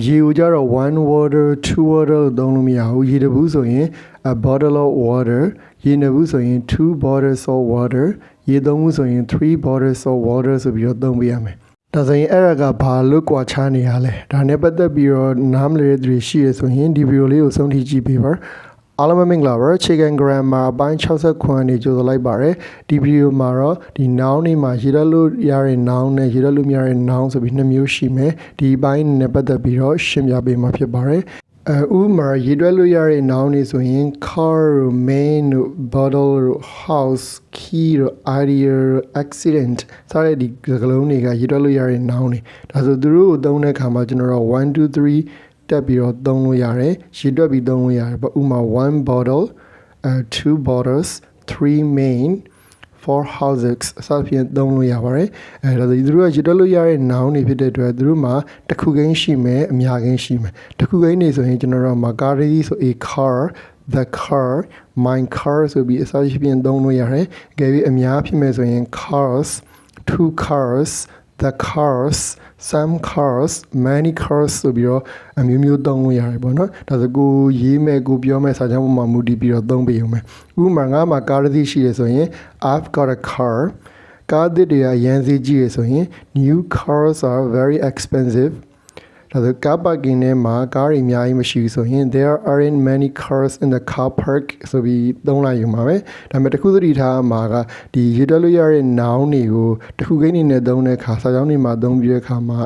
ရေကိုကြတော့ one water two water လို့သုံးလို့မရဘူးရေတဘူးဆိုရင် a bottle of water ရေနှစ်ဘူးဆိုရင် two bottles of water ရေသုံးဘူးဆိုရင် three bottles of water ဆိုပြီးတော့သုံးပေးရမယ်ဒါဆိုရင်အဲ့ဒါကဘာလို့ကွာခြားနေရလဲဒါနဲ့ပတ်သက်ပြီးတော့နားမလည်တဲ့သူတွေရှိရဆိုရင်ဒီဗီဒီယိုလေးကိုဆုံးထိကြည့်ပေးပါအားလုံးမင်္ဂလာပါ Chicken Grammar အပိုင်း69နေကြိုဆိုလိုက်ပါရယ်ဒီဗီဒီယိုမှာတော့ဒီ noun တွေမှာရေးရလို့ရတဲ့ noun နဲ့ရေးရလို့မရတဲ့ noun ဆိုပြီးနှစ်မျိုးရှိမယ်ဒီဘိုင်းနဲ့ပတ်သက်ပြီးတော့ရှင်းပြပေးမှာဖြစ်ပါတယ်ဥမာရေးတွက်လို့ရတဲ့ noun တွေဆိုရင် car တို့ main တို့ bottle တို့ house key တို့ idea တို့ accident စတဲ့ဒီစကားလုံးတွေကရေးတွက်လို့ရတဲ့ noun တွေဒါဆိုသူတို့ကိုသုံးတဲ့အခါမှာကျွန်တော်တို့1 2 3တက်ပြီးတော့သုံးလို့ရတယ်ရေးတွက်ပြီးသုံးလို့ရတယ်ဥမာ1 bottle 2 bottles 3 main 4 houses စသဖြင့်သုံးလို့ရပါတယ်ဒါဆိုသူတို့ကရေးတွက်လို့ရတဲ့ noun တွေဖြစ်တဲ့အတွက်သူတို့မှာတစ်ခုကိန်းရှိမယ်အများကိန်းရှိမယ်တစ်ခုကိန်းနေဆိုရင်ကျွန်တော်တို့မှာ car လေးဆို a car the car my car ဆိုပြီးအစရှိပြင်သုံးလို့ရတယ်အကယ်၍အများဖြစ်မယ်ဆိုရင် cars two cars the cars some cars many cars ဆိုပြီးတော့အမျိုးမျိုးသုံးလို့ရတယ်ပေါ့နော်ဒါဆိုကိုရေးမယ်ကိုပြောမယ်စာကြောင်းပေါ်မှာမူတည်ပြီးတော့သုံးပေးအောင်မယ်ဥပမာငါမှာကားတစ်စီးရှိရဆိုရင် I've got a car ကားတွေကရန်စီကြီးရဆိုရင် new cars are very expensiveဒါဆိုကားပါကင်ထဲမှာကားတွေအများကြီးမရှိဘူးဆိုရင် there aren't many cars in the car park ဆိုပြီးသုံးလိုက်ယူမှာပဲဒါပေမဲ့တစ်ခုသတိထားမှာကဒီရေးတွက်လို့ရတဲ့ noun တွေကိုတစ်ခုကိန်းနေနဲ့သုံးတဲ့အခါစာကြောင်းတွေမှာသုံးပြီးတဲ့အခါမှာ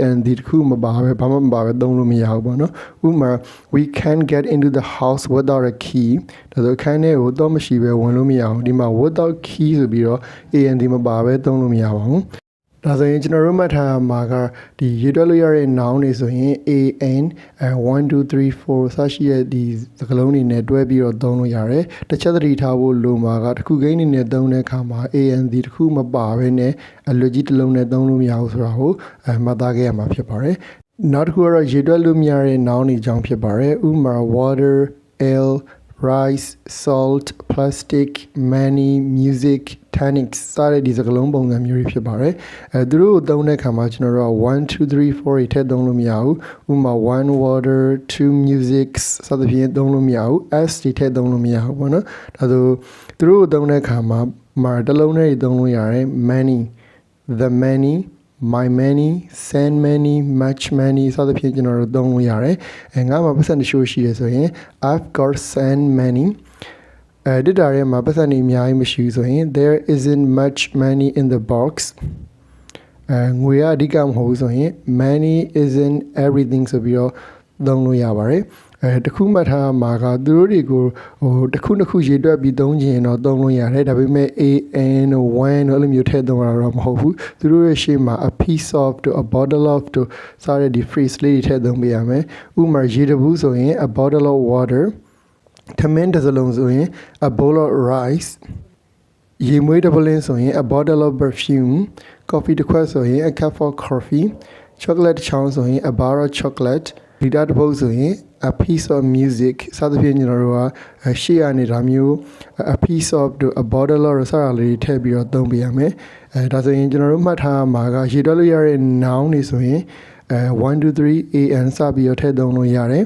and ဒီတစ်ခုမပါပဲဘာမှမပါပဲသုံးလို့မရဘူးပေါ့နော်ဥပမာ we can't get into the house without a key ဒါဆိုခန်းထဲကိုတော့မရှိပဲဝင်လို့မရအောင်ဒီမှာ without key ဆိုပြီးတော့ and ဒီမပါပဲသုံးလို့မရပါဘူးဒါဆိုရင်ကျွန်တော်တို့မှတ်ထားမှာကဒီရေးတွက်လို့ရတဲ့ noun တွေဆိုရင် an 1 2 3 4စရှိတဲ့ဒီစကားလုံးတွေနဲ့တွဲပြီးတော့သုံးလို့ရတယ်တစ်ချက်သတိထားဖို့လိုမှာကတစ်ခုကိန်းနေနဲ့သုံးတဲ့အခါမှာ an ဒီတစ်ခုမပါဘဲနဲ့အလွတ်ကြီးတစ်လုံးနဲ့သုံးလို့မရဘူးဆိုတာကိုမှတ်သားခဲ့ရမှာဖြစ်ပါတယ်နောက်တစ်ခုကတော့ရေးတွက်လို့မရတဲ့ noun တွေအကြောင်းဖြစ်ပါတယ်ဥပမာ water air rice salt plastic money music techniques စတဲ့ဒီစကားလုံးပုံစံမျိုးတွေဖြစ်ပါတယ်သူတို့ကိုသုံးတဲ့အခါမှာကျွန်တော်တို့က1 2 3 4တွေထည့်သုံးလို့မရဘူးဥပမာ1 water 2 music စသဖြင့်သုံးလို့မရဘူး s တွေထည့်သုံးလို့မရဘူးပေါ့နော်ဒါဆိုသူတို့ကိုသုံးတဲ့အခါမှာတစ်လုံးနဲ့သုံးလို့ရတယ် many the many my many send many much many စသဖြင့်ကျွန်တော်တို့သုံးလို့ရတယ်ငါမှာပတ်စံတချို့ရှိရဆိုရင် I've got send manyဒစ်တာထဲမှာပတ်စံနေအများကြီးမရှိဘူးဆိုရင် there isn't much money in the box ငွေကအဓိကမဟုတ်ဘူးဆိုရင် money isn't everything ဆိုပြီးတော့သုံးလို့ရပါတယ် တခုမှတ်ထားမှာကသူတို့တွေကိုတစ်ခုနှစ်ခုရေတွက်ပြီးသုံးချင်တော့သုံးလို့ရတယ်ဒါပေမဲ့ an 1အဲ့လိုမျိုးထည့်သုံးရတော့မဟုတ်ဘူးသူတို့ရဲ့ရှေ့မှာ a piece of to a bottle of to စတဲ့ဒီ phrase လေးတွေထည့်သုံးပေးရမယ်ဥပမာရေတဘူးဆိုရင် a bottle of water ထမင်းတစ်စလုံးဆိုရင် a bowl of rice ရေမွေးတစ်ပုလင်းဆိုရင် a bottle of perfume coffee တစ်ခွက်ဆိုရင် a cup of coffee chocolate ချောင်းဆိုရင် a bar of chocolate ဂီတတစ်ပုဒ်ဆိုရင် a piece of music စသဖြင့်ကျွန်တော်တို့ကရှေ့ကနေဒါမျိုး a piece of to a bottle of စတာလေးထည့်ပြီးတော့သုံးပေးရမယ်ဒါဆိုရင်ကျွန်တော်တို့မှတ်ထားမှာကရေတွက်လို့ရတဲ့ noun တွေဆိုရင်1 2 3 an စပြီးတော့ထည့်သုံးလို့ရတယ်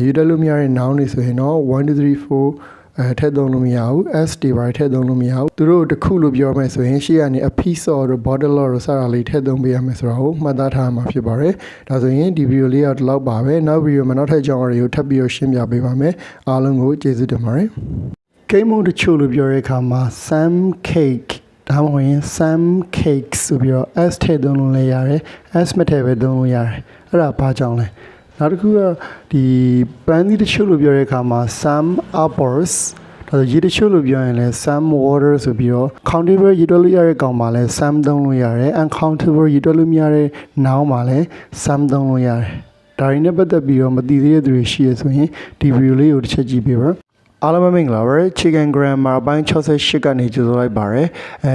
ရေတွက်လို့မရတဲ့ noun တွေဆိုရင်တော့1 2 3 4ထည့်သုံးလို့မရဘူး s တွေပါထည့်သုံးလို့မရဘူးသူတို့တစ်ခုလို့ပြောမယ်ဆိုရင်ရှေ့ကနေ a piece of bottle of စတာလေးထည့်သုံးပေးရမယ်ဆိုတော့မှတ်သားထားမှာဖြစ်ပါတယ်ဒါဆိုရင်ဒီဗီဒီယိုလေးကဒီလောက်ပါပဲနောက်ဗီဒီယိုမှာနောက်ထပ်အကြောင်းအရာတွေကိုထပ်ပြီးတော့ရှင်းပြပေးပါမယ်အားလုံးကိုကျေးဇူးတင်ပါတယ်ကိန်းမုန်းတချို့လို့ပြောတဲ့အခါမှာ some cake ဒါမှမဟုတ်ရင် some cakes ဆိုပြီးတော့ s ထည့်သုံးလို့လည်းရတယ် s မထည့်ပဲသုံးလို့ရတယ်အဲ့ဒါဘာကြောင့်လဲနောက်တစ်ခုကဒီပန်းသီးတချို့လို့ပြောတဲ့အခါမှာ some apples ဒါဆိုရေတချို့လို့ပြောရင်လည်း some water ဆိုပြီးတော့ countable ရေတွက်လို့ရတဲ့ကောင်မှာလည်း some သုံးလို့ရတယ် uncountable ရေတွက်လို့မရတဲ့ noun မှာလည်း some သုံးလို့ရတယ်ဒါရင်းနဲ့ပတ်သက်ပြီးတော့မသိသေးတဲ့သူတွေရှိရဆိုရင်ဒီဗီဒီယိုလေးကိုတစ်ချက်ကြည့်ပေးပါအားလုံးမင်္ဂလာပါ Chicken Grammar အပိုင်း68ကနေကြိုဆိုလိုက်ပါရယ်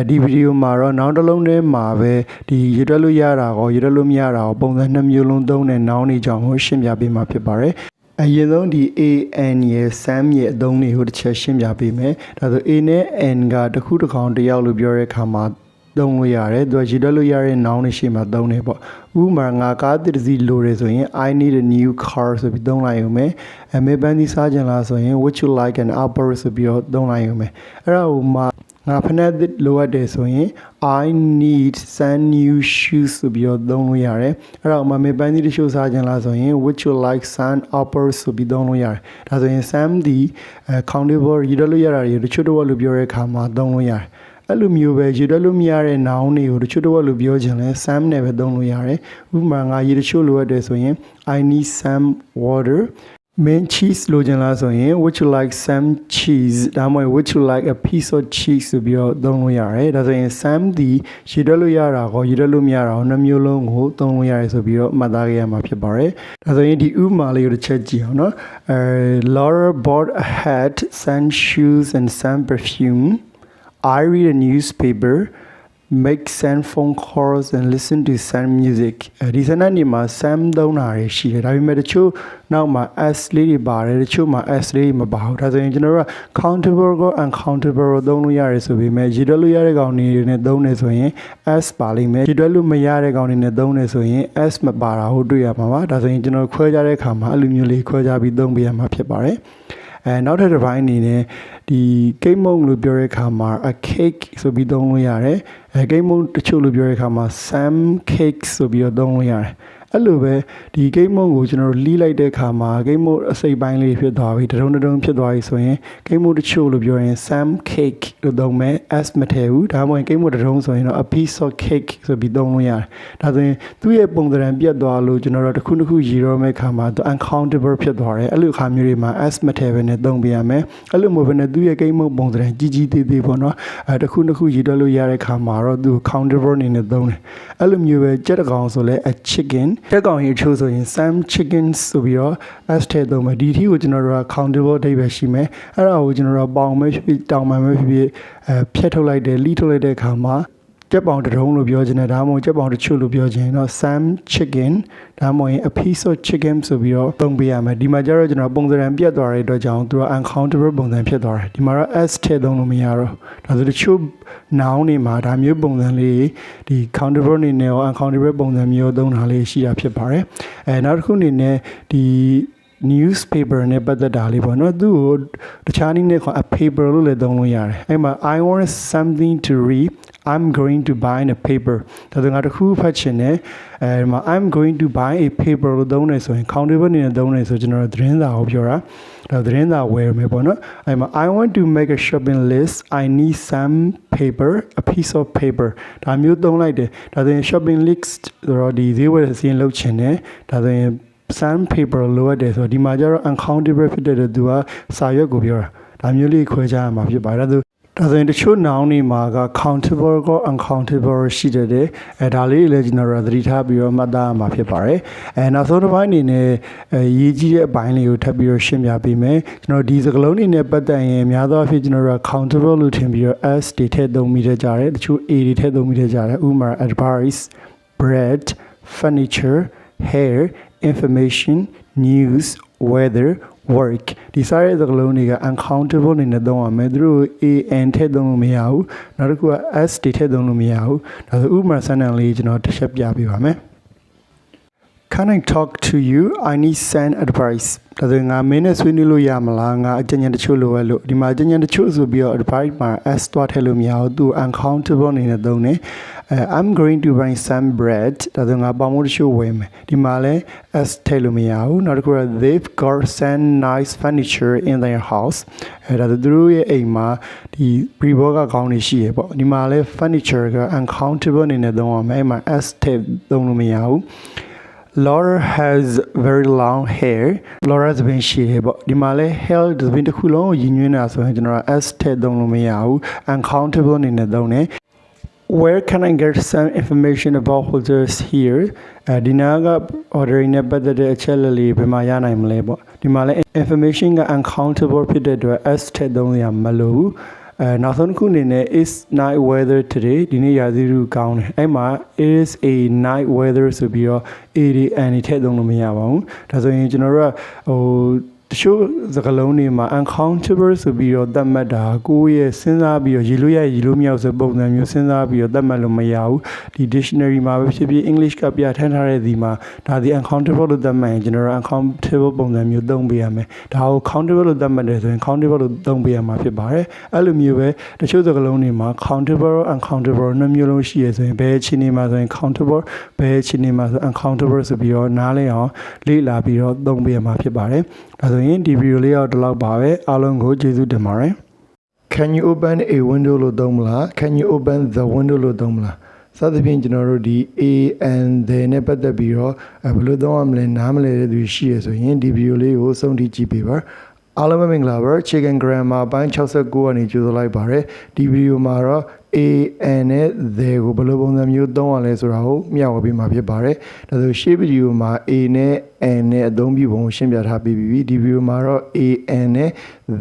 ဒီဗီဒီယိုမှာတော့နောက်တစ်လုံးထဲမှာပဲဒီရေတွက်လို့ရတာရောရေတွက်လို့မရတာရောပုံစံ2မျိုးလုံးသုံးတဲ့ noun တွေကြောင့်ကိုရှင်းပြပေးမှာဖြစ်ပါတယ်အရင်ဆုံးဒီ an ရဲ့ sam ရဲ့အသုံးတွေကိုတစ်ချက်ရှင်းပြပေးမယ်ဒါဆို a နဲ့ n ကတစ်ခုတစ်ကောင်တစ်ယောက်လို့ပြောတဲ့အခါမှာသုံးလို့ရတယ်သူကရေတွက်လို့ရတဲ့ noun တွေရှေ့မှာသုံးတယ်ပေါ့ဥပမာငါကားတစ်စီးလိုတယ်ဆိုရင် I need a new car ဆိုပြီးသုံးလိုက်ရုံပဲအမေပန်းဒီစားကြလားဆိုရင် would you like an apple ဆိုပြီးတော့သုံးလိုက်ရုံပဲအဲ့ဒါဟိုမှာငါဖနက်လိုအပ်တယ်ဆိုရင် I need some new shoes ဆိုပြီးတော့သုံးလို့ရတယ်အဲ့ဒါဟိုမှာမေပန်းဒီတချို့စားကြလားဆိုရင် would you like some apples ဆိုပြီးသုံးလို့ရတယ်ဒါဆိုရင် some ဒီ countable ရေတွက်လို့ရတာတွေတချို့တော့လို့ပြောတဲ့အခါမှာသုံးလို့ရတယ်အဲ့လိုမျိုးပဲရေတွက်လို့မရတဲ့ noun တွေကိုတချို့တော့လို့ပြောချင်လဲ some နဲ့ပဲသုံးလို့ရတယ်ဥပမာငါရေတချို့လိုအပ်တယ်ဆိုရင် I need some water main cheese လိုချင်လားဆိုရင် would you like some cheese ဒါမှမဟုတ် would you like a piece of cheese ဆိုပြီးတော့သုံးလို့ရတယ်ဒါဆိုရင် some ဒီရေတွက်လို့ရတာကိုရေတွက်လို့မရတာကိုနှစ်မျိုးလုံးကိုသုံးလို့ရတယ်ဆိုပြီးတော့မှတ်သားခဲ့ရမှာဖြစ်ပါတယ်ဒါဆိုရင်ဒီဥပမာလေးကိုတစ်ချက်ကြည့်အောင်နော်Laura bought a hat some shoes and some perfume I read a newspaper, make some phone calls and listen to some music. ဒီစနစ်မှာ some သုံးတာတွေရှိတယ်ဒါပေမဲ့တချို့နောက်မှာ s လေးတွေပါတယ်တချို့မှာ s လေးမပါဘူးဒါဆိုရင်ကျွန်တော်တို့က countable ကို uncountable သုံးလို့ရတယ်ဆိုပေမဲ့ရေတွက်လို့ရတဲ့ကောင်တွေနဲ့သုံးနေဆိုရင် s ပါလိမ့်မယ်ရေတွက်လို့မရတဲ့ကောင်တွေနဲ့သုံးနေဆိုရင် s မပါတာကိုတွေ့ရမှာပါဒါဆိုရင်ကျွန်တော်ခွဲခြားတဲ့အခါမှာအဲ့လိုမျိုးလေးခွဲခြားပြီးသုံးပေးရမှာဖြစ်ပါတယ်နောက်ထပ်တစ်ပိုင်းအနေနဲ့ဒီကိတ်မုံလို့ပြောတဲ့အခါမှာ a cake ဆိုပြီးသုံးလို့ရတယ်ကိတ်မုံတချို့လို့ပြောတဲ့အခါမှာ some cake ဆိုပြီးတော့သုံးလို့ရတယ်အဲ့လိုပဲဒီကိတ်မုံကိုကျွန်တော်တို့လီးလိုက်တဲ့အခါမှာကိတ်မုံအစိပ်ပိုင်းလေးဖြစ်သွားပြီတတုံဖြစ်သွားပြီဆိုရင်ကိတ်မုံတချို့လို့ပြောရင် some cake လို့သုံးမယ် s မထည့်ဘူးဒါမှမဟုတ်ကိတ်မုံတတုံဆိုရင်တော့ a piece of cake ဆိုပြီးသုံးလို့ရတယ်ဒါဆိုရင်သူ့ရဲ့ပုံစံပြတ်သွားလို့ကျွန်တော်တို့တစ်ခုတစ်ခုရည်ရောမဲ့အခါမှာသူ uncountable ဖြစ်သွားတယ်အဲ့လိုအခါမျိုးတွေမှာ s မထည့်ဘဲနဲ့သုံးပေးရမယ်အဲ့လိုမျိုးပဲနဲ့သူ့ရဲ့ကိတ်မုံပုံစံကြီးသေးသေးပေါ့နော်တစ်ခုတစ်ခုရည်တွက်လို့ရတဲ့အခါမှာတော့သူ countable အနေနဲ့သုံးတယ်အဲ့လိုမျိုးပဲကြက်တကောင်ဆိုလဲ a chickenတက်ကောင်ရေချိုးဆိုရင် some chickens ဆိုပြီးတော့ s ထည့်သုံးမယ်ဒီထီကိုကျွန်တော်တို့က countable အဓိပ္ပာယ်ရှိမယ်အဲ့ဒါကိုကျွန်တော်တို့ပေါင်မဲ့ဖြစ်တောင်မှမဲ့ဖြစ်ဖြတ်ထုတ်လိုက်တယ်လီးထုတ်လိုက်တဲ့အခါမှာကြက်ပေါင်တရုံလို့ပြောချင်တယ်ဒါမှမဟုတ်ကြက်ပေါင်တချို့လို့ပြောချင်တော့ some chicken ဒါမှမဟုတ် a piece of chicken ဆိုပြီးတော့သုံးပေးရမယ်ဒီမှာကျတော့ကျွန်တော်ပုံစံပြတ်သွားတဲ့အတွက်ကြောင့်သူက uncountable ပုံစံဖြစ်သွားတယ်ဒီမှာတော့ s ထည့်သုံးလို့မရတော့ဒါဆိုတချို့ noun တွေမှာဒါမျိုးပုံစံလေးဒီ countable အနေနဲ့ရော uncountable ပုံစံမျိုးသုံးတာလေးရှိတာဖြစ်ပါတယ်နောက်တစ်ခုအနေနဲ့ဒီ newspaper နဲ့ပတ်သက်တာလေးပေါ့နော်သူ့ကိုတခြားနည်းနဲ့ခေါ် a paper လို့လည်းသုံးလို့ရတယ်အဲ့မှာ I want something to read I'm going to buy a paper ဒါဆိုငါတစ်ခုဖတ်ချင်တယ်ဒီမှာ I'm going to buy a paper လို့သုံးနေဆိုရင် countable အနေနဲ့သုံးနေဆိုကျွန်တော်သတင်းစာကိုပြောတာဒါသတင်းစာဝယ်မယ်ပေါ့နော်အဲ့မှာ I want to make a shopping list I need some paper a piece of paper ဒါမျိုးသုံးလိုက်တယ်ဒါဆိုရင် shopping list ဆိုတော့ဒီဈေးဝယ်စီးရင်လုပ်ချင်တယ်ဒါဆိုရင် sandpaper လိုအပ်တယ်ဆိုတော့ဒီမှာကျတော့ uncountable ဖြစ်တဲ့သူကစာရွက်ကိုပြောတာဒါမျိုးလေးခွဲခြားရမှာဖြစ်ပါတယ်ဒါဆိုရင်တချို့ noun တွေမှာက countable ကို uncountable ရှိတဲ့ဒါလေးလည်းကျွန်တော်တို့သတိထားပြီးတော့မှတ်သားရမှာဖြစ်ပါတယ်နောက်ဆုံးတစ်ပိုင်းအနေနဲ့ရေးကြီးတဲ့အပိုင်းလေးကိုထပ်ပြီးတော့ရှင်းပြပေးမယ်ကျွန်တော်ဒီစကားလုံးတွေနဲ့ပတ်သက်ရင်များသောအားဖြင့်ကျွန်တော်တို့ countable လို့ထင်ပြီးတော့ s တွေထည့်သုံးမိတတ်ကြတယ်တချို့ a တွေထည့်သုံးမိတတ်ကြတယ်ဥပမာ advice bread furniture hair information news weather work ဒီစားတဲ့စကားလုံးတွေက uncountable အနေနဲ့သုံးရမယ်သူတို့ an ထည့်သုံးလို့မရဘူးနောက်တစ်ခုက s တွေထည့်သုံးလို့မရဘူးဒါဆိုဥပမာစမ်းတမ်းလေးကျွန်တော်တစ်ချက်ပြပေးပါမယ် Can I talk to you I need send advice ဒါဆိုငါမင်းနဲ့ဆွေးနွေးလို့ရမလားငါအကြံဉာဏ်တချို့လိုပဲလို့ဒီမှာအကြံဉာဏ်တချို့ဆိုပြီးတော့ advice မှာ s တွားထည့်လို့မရဘူးသူ uncountable အနေနဲ့သုံးတယ်I'm going to buy some bread ဒါဆိုငါပေါင်မိုးတချို့ဝယ်မယ်ဒီမှာလဲ s ထည့်လို့မရဘူးနောက်တစ်ခုက they've got some nice furniture in their house ဒါဆိုသူတို့ရဲ့အိမ်မှာဒီပရီဘောကကောင်းနေရှိရပေါ့ဒီမှာလဲ furniture က uncountable အနေနဲ့သုံးရမယ်အဲ့မှာ s ထည့်သုံးလို့မရဘူးLaura has very long hair Laura သပင်ရှည်တယ်ပေါ့ဒီမှာလဲ hair သပင်တစ်ခုလုံးကိုရည်ညွှန်းတာဆိုရင်ကျွန်တော် s ထည့်သုံးလို့မရဘူး uncountable အနေနဲ့သုံးတယ်Where can I get some information about holders here ဒီနာက order နဲ့ပတ်သက်တဲ့အချက်လက်လေးဘယ်မှာရနိုင်မလဲပေါ့ဒီမှာလဲ information က uncountable ဖြစ်တဲ့အတွက် s ထည့်သုံးရမလို့ဘူးနောက်ဆုံးတစ်ခုအနေနဲ့ is night weather today ဒီနေ့ရာသီဥတုကောင်းတယ်အဲ့မှာ is a night weather ဆိုပြီးတော့ a တွေ and တွေထည့်သုံးလို့မရပါဘူးဒါဆိုရင်ကျွန်တော်တို့ကတချို့စကားလုံးတွေမှာ uncountable ဆိုပြီးတော့သတ်မှတ်တာကိုယ့်ရဲ့စဉ်းစားပြီးတော့ရေးလို့ရရေးလို့မရဆိုပုံစံမျိုးစဉ်းစားပြီးတော့သတ်မှတ်လို့မရဘူးဒီ dictionary မှာပဲဖြစ်ဖြစ် English ကပြထန်းထားတဲ့ဒီမှာဒါဒီ uncountable လို့သတ်မှတ်ရင်ကျွန်တော်တို့ uncountable ပုံစံမျိုးသုံးပေးရမယ်ဒါကို countable လို့သတ်မှတ်တယ်ဆိုရင် countable လို့သုံးပေးရမှာဖြစ်ပါတယ်အဲ့လိုမျိုးပဲတချို့စကားလုံးတွေမှာ countable uncountable နှစ်မျိုးလုံးရှိရဆိုရင်ဘယ်အခြေအနေမှာဆိုရင် countable ဘယ်အခြေအနေမှာဆို uncountable ဆိုပြီးတော့နားလည်အောင်လေ့လာပြီးတော့သုံးပေးရမှာဖြစ်ပါတယ်ဒါဆိုရင်ဒီဗီဒီယိုလေးတော့ဒီလောက်ပါပဲအားလုံးကိုကျေးဇူးတင်ပါတယ် Can you open a window လို့သုံးမလား Can you open the window လို့သုံးမလားစသဖြင့်ကျွန်တော်တို့ဒီ a and the နဲ့ပတ်သက်ပြီးတော့ဘယ်လိုသုံးရမလဲနားမလည်တဲ့သူရှိရဆိုရင်ဒီဗီဒီယိုလေးကိုစုံထိကြည့်ပေးပါအားလုံးပဲမင်္ဂလာပါ Chicken Grammar ပိုင်း69ကနေကြိုဆိုလိုက်ပါတယ်ဒီဗီဒီယိုမှာတော့ a and နဲ့ the ကိုဘယ်လိုပုံစံမျိုးသုံးရလဲဆိုတာကိုမျှဝေပေးမှာဖြစ်ပါတယ်ဒါဆိုရှေ့ဗီဒီယိုမှာ a နဲ့ and နဲ့အသုံးပြုပုံကိုရှင်းပြထားပြီးပြီဒီဗီဒီယိုမှာတော့ a and နဲ့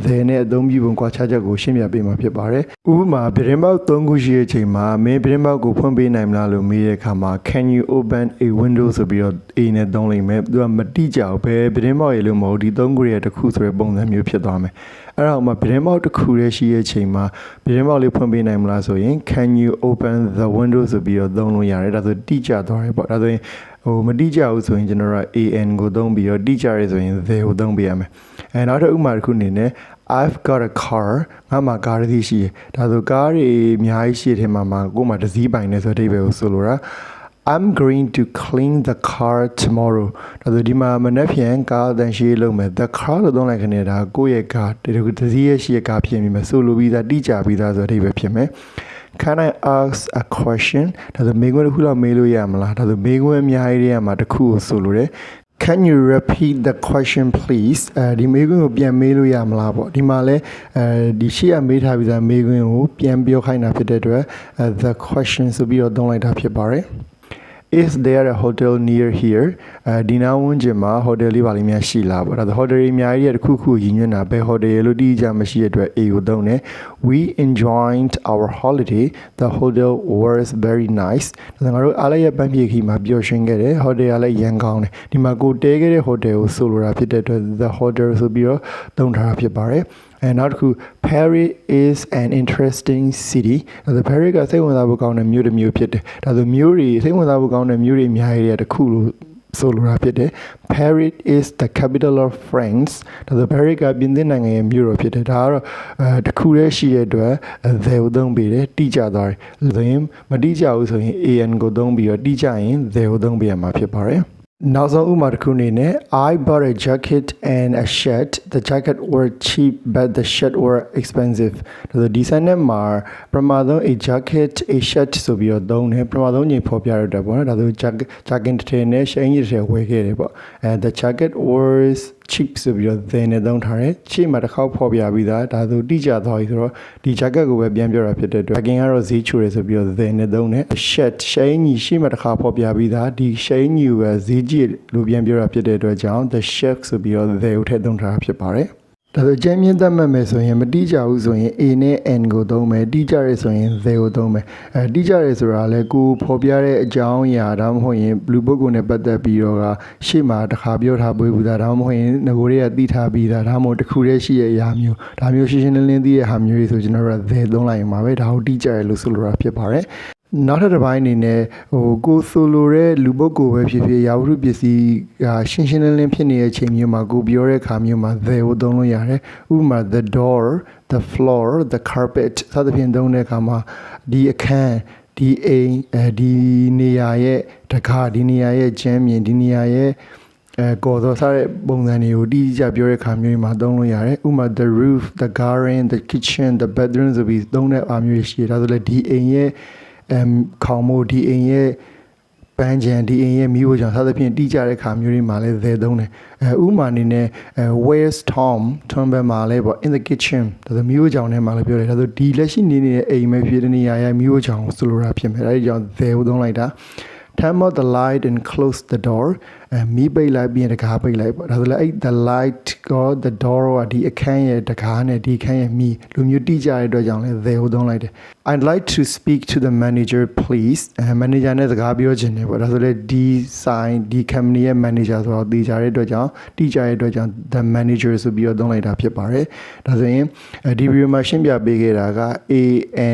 the နဲ့အသုံးပြုပုံကွာခြားချက်ကိုရှင်းပြပေးမှာဖြစ်ပါတယ်ဥပမာပြတင်းပေါက်3ခုရှိတဲ့အချိန်မှာမင်းပြတင်းပေါက်ကိုဖွင့်ပေးနိုင်မလားလို့မေးတဲ့အခါမှာ Can you open a window ဆိုပြီးတော့ a နဲ့သုံးလိုက်မယ်သူကမတိကျဘူးပဲပြတင်းပေါက်ရေလို့မဟုတ်ဒီ3ခုရဲ့တစ်ခုဆိုတဲ့ပုံစံမျိုးဖြစ်သွားမယ်အဲ့တော့မှပြတင်းပေါက်တစ်ခုရဲ့ရှိတဲ့အချိန်မှာပြတင်းပေါက်လေးဖွင့်ပေးနိုင်မလားဆိုရင် Can you open the window ဆိုပြီးတော့သုံးလို့ရတယ်ဒါဆိုတိကျသွားတယ်ပေါ့ဒါဆိုရင်မတိကျဘူးဆိုရင်ကျွန်တော်တို့ an ကိုသုံးပြီးတော့တိကျရဲဆိုရင် the ကိုသုံးပေးရမယ်နောက်တစ်ဥပမာတစ်ခုအနေနဲ့ I've got a car ငါမှာကားတစ်စီးရှိတယ်ဒါဆိုကားတွေအများကြီးရှိတဲ့ထဲမှာကိုယ်မှာတစ်စီးပိုင်နေဆိုတဲ့အဓိပ္ပာယ်ကိုဆိုလိုတာI'm going to clean the car tomorrow ဒါဆိုဒီမှာမနေ့ဖြန်ကားတန်ရှင်းလုပ်မယ် the car လို့သုံးလိုက်ခနဲ့ဒါကိုယ့်ရဲ့ကားတစ်စီးရဲ့ရှိရဲ့ကားဖြစ်နေမယ်ဆိုလိုပြီးသားတိကျပြီးသားဆိုတဲ့အဓိပ္ပာယ်ဖြစ်မယ် Can I ask a question ဒါဆိုမေးခွန်းတစ်ခုလောက်မေးလို့ရမလားဒါဆိုမေးခွန်းအများကြီးတွေကမှာတစ်ခုကိုဆိုလိုတယ် Can you repeat the question please ဒီမေးခွန်းကိုပြန်မေးလို့ရမလားပေါ့ဒီမှာလဲဒီရှေ့ကမေးထားပြီးသားမေးခွန်းကိုပြန်ပြောခိုင်းတာဖြစ်တဲ့အတွက် the question ဆိုပြီးတော့သုံးလိုက်တာဖြစ်ပါတယ်Is there a hotel near here ဒီနာဝန်းကျင်မှာ hotel လေးပါလိမ့်များရှိလားပေါ့ဒါဆို hotel တွေအများကြီးတစ်ခုခုရည်ညွှန်းတာဘယ် hotel လို့တိကျမရှိတဲ့အတွက် A ကိုသုံးတယ် We enjoyed our holiday the hotel was very nice ဒါဆိုငါတို့အားလည်းရပန်းပြေခီမှာပျော်ရွှင်ခဲ့တယ် hotel ကလည်းရန်ကောင်းတယ်ဒီမှာကိုတဲခဲ့တဲ့ hotel ကိုဆိုလိုတာဖြစ်တဲ့အတွက် the hotel ဆိုပြီးတော့သုံးထားတာဖြစ်ပါတယ်နောက်တစ်ခု Paris is an interesting city ဒါဆို Paris ကစိတ်ဝင်စားဖို့ကောင်းတဲ့မြို့တစ်မြို့ဖြစ်တယ်ဒါဆိုမြို့တွေစိတ်ဝင်စားဖို့ကောင်းတဲ့မြို့တွေအများကြီးတစ်ခုလို့ဆိုလိုတာဖြစ်တယ် Paris is the capital of France ဒါဆို Paris ကပြင်သစ်နိုင်ငံရဲ့မြို့တော်ဖြစ်တယ်ဒါကတော့တစ်ခုတည်းရှိတဲ့အတွက် the ကိုသုံးပြီးတယ်တိကျသွားတယ်ဆိုရင်မတိကျဘူးဆိုရင် an ကိုသုံးပြီးတော့တိကျရင် the ကိုသုံးပြရမှာဖြစ်ပါတယ် နောက်ဆုံးဥပမာတစ်ခုအနေနဲ့ I bought a jacket and a shirt. The jacket were cheap but the shirt were expensive. ဒါဆိုဒီ sentence မှာပထမဆုံး a jacket a shirt ဆိုပြီးတော့သုံးတယ်ပထမဆုံးညီဖော်ပြရတဲ့ပေါ့နော်ဒါဆို jacket တစ်ထည်နဲ့ shirt တစ်ထည်ဝယ်ခဲ့တယ်ပေါ့the jacket was cheap ဆိုပြီးတော့ then နဲ့သုံးထားတယ်ရှေ့မှာတစ်ခေါက်ဖော်ပြပြီးသားဒါဆိုတိကျသွားပြီဆိုတော့ဒီ jacket ကိုပဲပြန်ပြောတာဖြစ်တဲ့အတွက် jacket ကတော့ဈေးချိုတယ်ဆိုပြီးတော့ then နဲ့သုံးတယ် shirt ညီရှေ့မှာတစ်ခါဖော်ပြပြီးသားဒီ shirt ညီကိုဈေးကြီးလို့ပြန်ပြောတာဖြစ်တဲ့အတွက်ကြောင့် the shirt ဆိုပြီးတော့ they ကိုထည့်သုံးထားတာဖြစ်ပါတယ်ဒါဆိုကျမ်းမြင့်သက်မှတ်မယ်ဆိုရင်မတိကျဘူးဆိုရင် a နဲ့ n ကိုသုံးမယ်တိကျရဲဆိုရင် they ကိုသုံးမယ်တိကျရဲဆိုတာလဲကိုဖော်ပြတဲ့အကြောင်းအရာဒါမှမဟုတ်ရင်လူပုဂ္ဂိုလ်နဲ့ပတ်သက်ပြီးတော့ရှေ့မှာတစ်ခါပြောထားပွေးဘူးသားဒါမှမဟုတ်ရင်ငကိုတွေကသိထားပြီးသားဒါမှမဟုတ်တစ်ခုတည်းရှိရဲ့အရာမျိုးဒါမျိုးရှင်းရှင်းလင်းလင်းသိတဲ့ဟာမျိုးတွေဆိုကျွန်တော်တို့က they သုံးလိုက်ရင်ပါပဲဒါကိုတိကျရဲလို့ဆိုလိုတာဖြစ်ပါတယ်နောက်ထပ်တစ်ပိုင်းအနေနဲ့ကိုဆိုလိုတဲ့လူပုဂ္ဂိုလ်ပဲဖြစ်ဖြစ်ရာဝတ္ထုပစ္စည်းရှင်းရှင်းလင်းလင်းဖြစ်နေတဲ့အချိန်မျိုးမှာကိုပြောတဲ့အခါမျိုးမှာ they ကိုသုံးလို့ရတယ်ဥပမာ the door the floor the carpet စသဖြင့်သုံးတဲ့အခါမှာဒီအခန်းဒီအိမ်ဒီနေရာရဲ့တကားဒီနေရာရဲ့ကျမ်းမြင်ဒီနေရာရဲ့ကော်သောစားတဲ့ပုံစံတွေကိုတိကျပြောတဲ့အခါမျိုးမှာသုံးလို့ရတယ်ဥပမာ the roof the garden the kitchen the bedroom ဆိုပြီးသုံးတဲ့အားမျိုးရှိတယ်ဒါဆိုလည်းဒီအိမ်ရဲ့ခေါင်မို့ဒီအိမ်ရဲ့ပန်းချံဒီအိမ်ရဲ့မိဖို့ကြောင့်စသဖြင့်တိကျတဲ့ခါမျိုးတွေမှာလည်းtheyသုံးတယ်ဥပမာအနေနဲ့ where's Tom ဘယ်မှာလဲပေါ့ in the kitchen ဒါဆိုမိဖို့ကြောင့်ထဲမှာလည်းပြောတယ်ဒါဆိုဒီလက်ရှိနေတဲ့အိမ်ပဲဖြစ်တဲ့နေရာရဲ့မိဖို့ကြောင့်ဆိုလိုတာဖြစ်မယ်ဒါကြောင့်theyကိုသုံးလိုက်တာturn out the light and close the door မိပိတ်လိုက်ပြီးရင်တကားပိတ်လိုက်ပေါ့ဒါဆိုလည်းအဲ့ the light ကို the door ကဒီအခန်းရဲ့တကားနဲ့ဒီအခန်းရဲ့မိလူမျိုးတိကျတဲ့အတွက်ကြောင့်လည်း they ကိုသုံးလိုက်တယ် I'd like to speak to the manager please manager နဲ့စကားပြောချင်တယ်ပေါ့ဒါဆိုလည်းဒီ sign ဒီ company ရဲ့ manager ဆိုတော့တိကျတဲ့အတွက်ကြောင့်တိကျတဲ့အတွက်ကြောင့် the manager ဆိုပြီးတော့သုံးလိုက်တာဖြစ်ပါတယ်ဒါဆိုရင်ဒီ video မှာရှင်းပြပေးခဲ့တာက a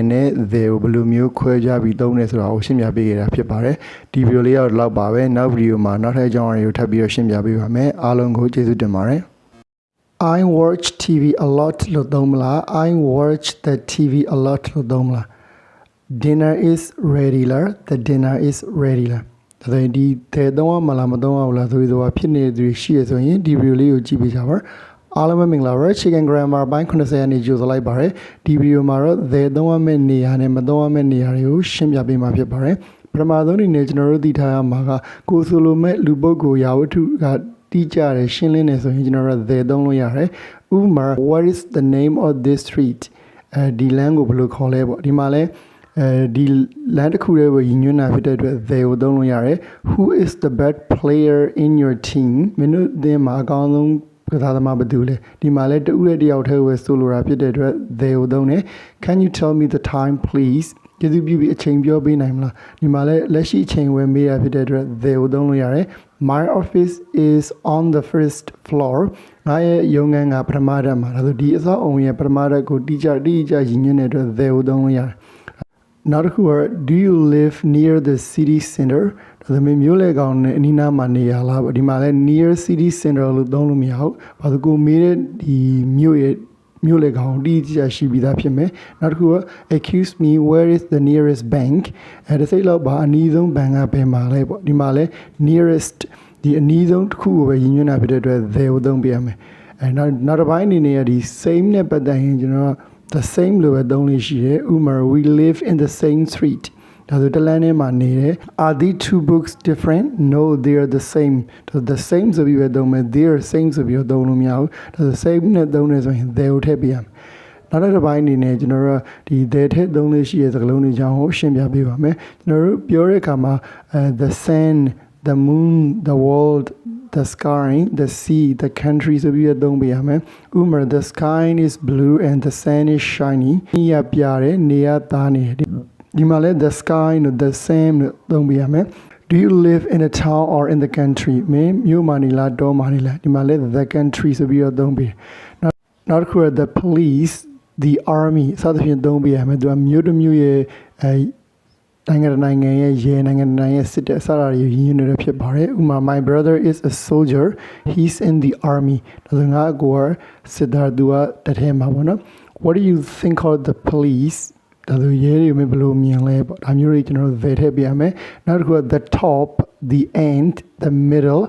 n နဲ့ they ကိုဘယ်လိုမျိုးခွဲခြားပြီးသုံးလဲဆိုတာကိုရှင်းပြပေးခဲ့တာဖြစ်ပါတယ်ဒီ video လေးတော့လောက်ပါပဲနောက် video မှာနောက်ထပ်အကြောင်းအရာတွေကိုထပ်ပြီးတော့ရှင်းပြပေးပါမယ်အားလုံးကိုကျေးဇူးတင်ပါတယ်I watch TV a lot လို့သုံးမလား I watch the TV a lot လို့သုံးမလား Dinner is regular the dinner is regular ဒါဆိုရင်ဒီတဲ့သုံးရမလားမသုံးရဘူးလားဆိုပြီးတော့ဖြစ်နေတဲ့သူရှိရဆိုရင်ဒီ video လေးကိုကြည့်ပေးကြပါအားလုံးပဲမင်္ဂလာပါ Chicken Grammar ပိုင်း90ရာနေကြိုဆိုလိုက်ပါတယ်ဒီ video မှာတော့ they သုံးရမယ့်နေရာနဲ့မသုံးရမယ့်နေရာတွေကိုရှင်းပြပေးမှာဖြစ်ပါတယ်ပထမဆုံးအနေနဲ့ကျွန်တော်တို့သိထားရမှာကကိုဆိုလိုမဲ့လူပုဂ္ဂိုလ်ရာဝတ္ထုကတိကျတယ်ရှင်းလင်းတယ်ဆိုရင်ကျွန်တော်တို့ they သုံးလို့ရတယ်ဥပမာ what is the name of this street ဒီလမ်းကိုဘယ်လိုခေါ်လဲပေါ့ဒီမှာလဲဒီလမ်းတစ်ခုတည်းကိုရည်ညွှန်းတာဖြစ်တဲ့အတွက် they ကိုသုံးလို့ရတယ် who is the best player in your team မင်းတို့အသင်းမှာအကောင်းဆုံးကစားသမားဘယ်သူလဲဒီမှာလဲတဦးရဲ့တယောက်တည်းပဲဆိုလိုတာဖြစ်တဲ့အတွက် they ကိုသုံးတယ် can you tell me the time pleaseကျေးဇူးပြုပြီးအချိန်ပြောပေးနိုင်မလားဒီမှာလဲလက်ရှိအချိန်ဝယ်မေးရဖြစ်တဲ့အတွက် they ကိုသုံးလို့ရတယ် my office is on the first floor ငါရဲ့ရုံးခန်းကပထမထပ်မှာဒါဆိုဒီအဆောက်အုံရဲ့ပထမထပ်ကိုတိကျရည်ညွှန်းတဲ့အတွက် they ကိုသုံးလို့ရတယ်နောက်တစ်ခုက do you live near the city center ဒါဆိုမျိုးလေကောင်နဲ့အနီးနားမှာနေရလားပေါ့ဒီမှာလဲ near city center လို့သုံးလို့မရဘူးဘာလို့ကိုမေးတဲ့ဒီမြို့ရဲ့မြို့လေကောင်တိကျရှိပြီးသားဖြစ်မယ်နောက်တစ်ခုက accuse me where is the nearest bank ဒါစိတ်လောက်ပါအနီးဆုံးဘဏ်ကဘယ်မှာလဲပေါ့ဒီမှာလဲ nearest ဒီအနီးဆုံးတစ်ခုကိုပဲရည်ညွှန်းတာဖြစ်တဲ့အတွက် they ကိုသုံးပြရမယ်နောက်တစ်ပိုင်းအနေနဲ့ဒီ same နဲ့ပတ်သက်ရင်ကျွန်တော် the same လို့ပဲသုံးလို့ရှိတယ်ဥပမာ we live in the same street ဒါဆိုတလန်းထဲမှာနေတယ် are these two books different no they are the same the same ဆိုပြီးပဲသုံးမယ် they are same ဆိုပြီးတော့သုံးလို့မရဘူးဒါဆို same နဲ့သုံးနေဆိုရင် they ကိုထည့်ပေးရမယ်နောက်တစ်ပိုင်းအနေနဲ့ကျွန်တော်တို့ဒီ they ထည့်သုံးလို့ရှိတဲ့စကားလုံးတွေအကြောင်းကိုရှင်းပြပေးပါမယ်ကျွန်တော်တို့ပြောတဲ့အခါမှာ the sun the moon the world the sky the sea the country ဆိုပြီးတော့သုံးပေးရမယ်ဥပမာ the sky is blue and the sun is shiny နေရပြတယ်နေရသားနေတယ်ဒီမှာလဲ the sky နဲ့ the same လို့သုံးပေးရမယ် do you live in a town or in the country မင်းမြို့မှာနေလားတောမှာနေလားဒီမှာလဲ the country ဆိုပြီးတော့သုံးပေးနောက်တစ်ခုက the police the army စသဖြင့်သုံးပေးရမယ်သူကမြို့တစ်မြို့ရဲ့နိုင်ငံရဲ့ရဲနိုင်ငံရဲ့စစ်တပ်စတာတွေရင်းနှီးနေဖြစ်ပါတယ်ဥပမာ my brother is a soldier he's in the army ဒါဆိုငါအကိုကစစ်သားသူကတထဲမှာပေါ့နော် what do you think of the police ဒါဆိုရဲတွေမဘယ်လိုမြင်လဲပေါ့ဒါမျိုးတွေကျွန်တော်တို့ they ထည့်ပြရမယ်နောက်တစ်ခုက the top the end the middle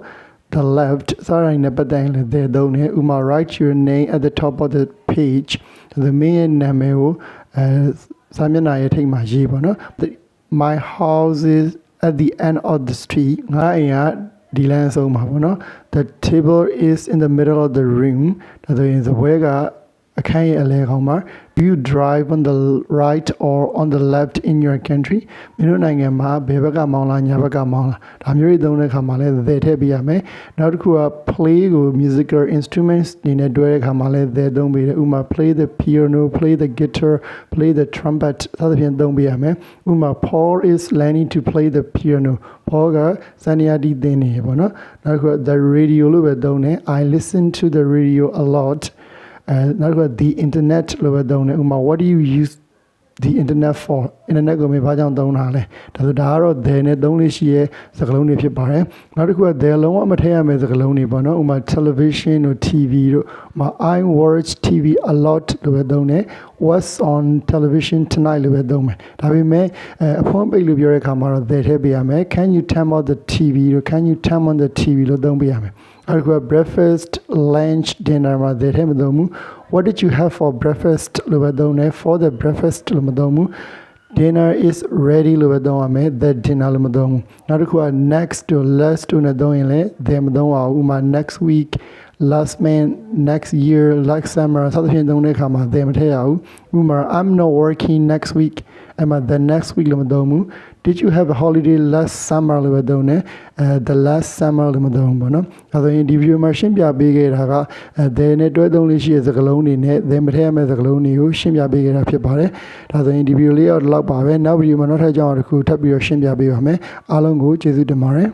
the left စရိုင်းနဲ့ပတ်သက်ရင်လည်းတဲ့သုံးတယ်ဥမာ write your name at the top of the page the main နာမည်ကိုစာမျက်နှာရဲ့ထိပ်မှာရေးပါနော် my house is at the end of the street ငါအိမ်ကဒီလမ်းဆုံးမှာပေါ့နော် the table is in the middle of the room ဒါဆိုရင်စပွဲကအခန်းရဲ့အလယ်ခေါင်းမှာ do you drive on the right or on the left in your country မင်းတို့နိုင်ငံမှာဘယ်ဘက်ကမောင်းလားညာဘက်ကမောင်းလားဒါမျိုးတွေသုံးတဲ့အခါမှာလည်းသဲထည့်ပေးရမယ်နောက်တစ်ခုက play ကို musical instruments နေနဲ့တွဲတဲ့အခါမှာလည်းသဲသုံးပေးတယ်ဥမာ play the piano play the guitar play the trumpet စသဖြင့်သုံးပေးရမယ်ဥမာ Paul is learning to play the piano Paul ကစနေယာတီးသင်နေရပေါ့နော်နောက်တစ်ခုက the radio လို့ပဲသုံးတယ် I listen to the radio a lotနောက်တစ်ခုက the internet လို့ပဲသုံးတယ်ဥမာ what do you use the internet for internet ကိုမင်းဘာကြောင့်သုံးတာလဲဒါဆိုဒါကတော့ there နဲ့သုံးလို့ရှိရဲစကားလုံးတွေဖြစ်ပါတယ်နောက်တစ်ခုက there လုံးဝမထည့်ရမယ့်စကားလုံးတွေပေါ့နော်ဥမာ television တို့ TV တို့ဥမာ I watch TV a lot လို့ပဲသုံးတယ် what's on television tonight လို့ပဲသုံးမယ်ဒါပေမဲ့အဖွင့်ပိတ်လို့ပြောတဲ့အခါမှာတော့ there ထည့်ပေးရမယ် can you turn on the TV တို့ can you turn on the TV လို့သုံးပေးရမယ်အဲ့ဒါက breakfast lunch dinner မှာ there ထည့်မသုံးဘူး what did you have for breakfast လို့ပဲသုံးတယ် for the breakfast လို့မသုံးဘူး dinner is ready လို့ပဲသုံးရမယ် the dinner လို့မသုံးဘူးနောက်တစ်ခုက next to last to နဲ့သုံးရင်လည်း there မသုံးအောင်ဥမာ next week last month next year last summer စသဖြင့်သုံးတဲ့အခါမှာ there မထည့်ရဘူးဥမာ I'm not working next week အဲ့မှာ the next week လို့မသုံးဘူး did you have a holiday last summer လို့ပဲသုံးတယ်the last summer လို့မသုံးဘူးပေါ့နော်အဲဆိုရင်ဒီ video မှာရှင်းပြပေးခဲ့တာကthere နဲ့တွဲသုံးလို့ရှိတဲ့စကားလုံးတွေနဲ့ there မထည့်ရမယ့်စကားလုံးတွေကိုရှင်းပြပေးခဲ့တာဖြစ်ပါတယ်ဒါဆိုရင်ဒီ video လေးတော့လောက်ပါပဲနောက် video မှာနောက်ထပ်ကြောင်းတစ်ခုထပ်ပြီးတော့ရှင်းပြပေးပါမယ်အားလုံးကိုကျေးဇူးတင်ပါတယ်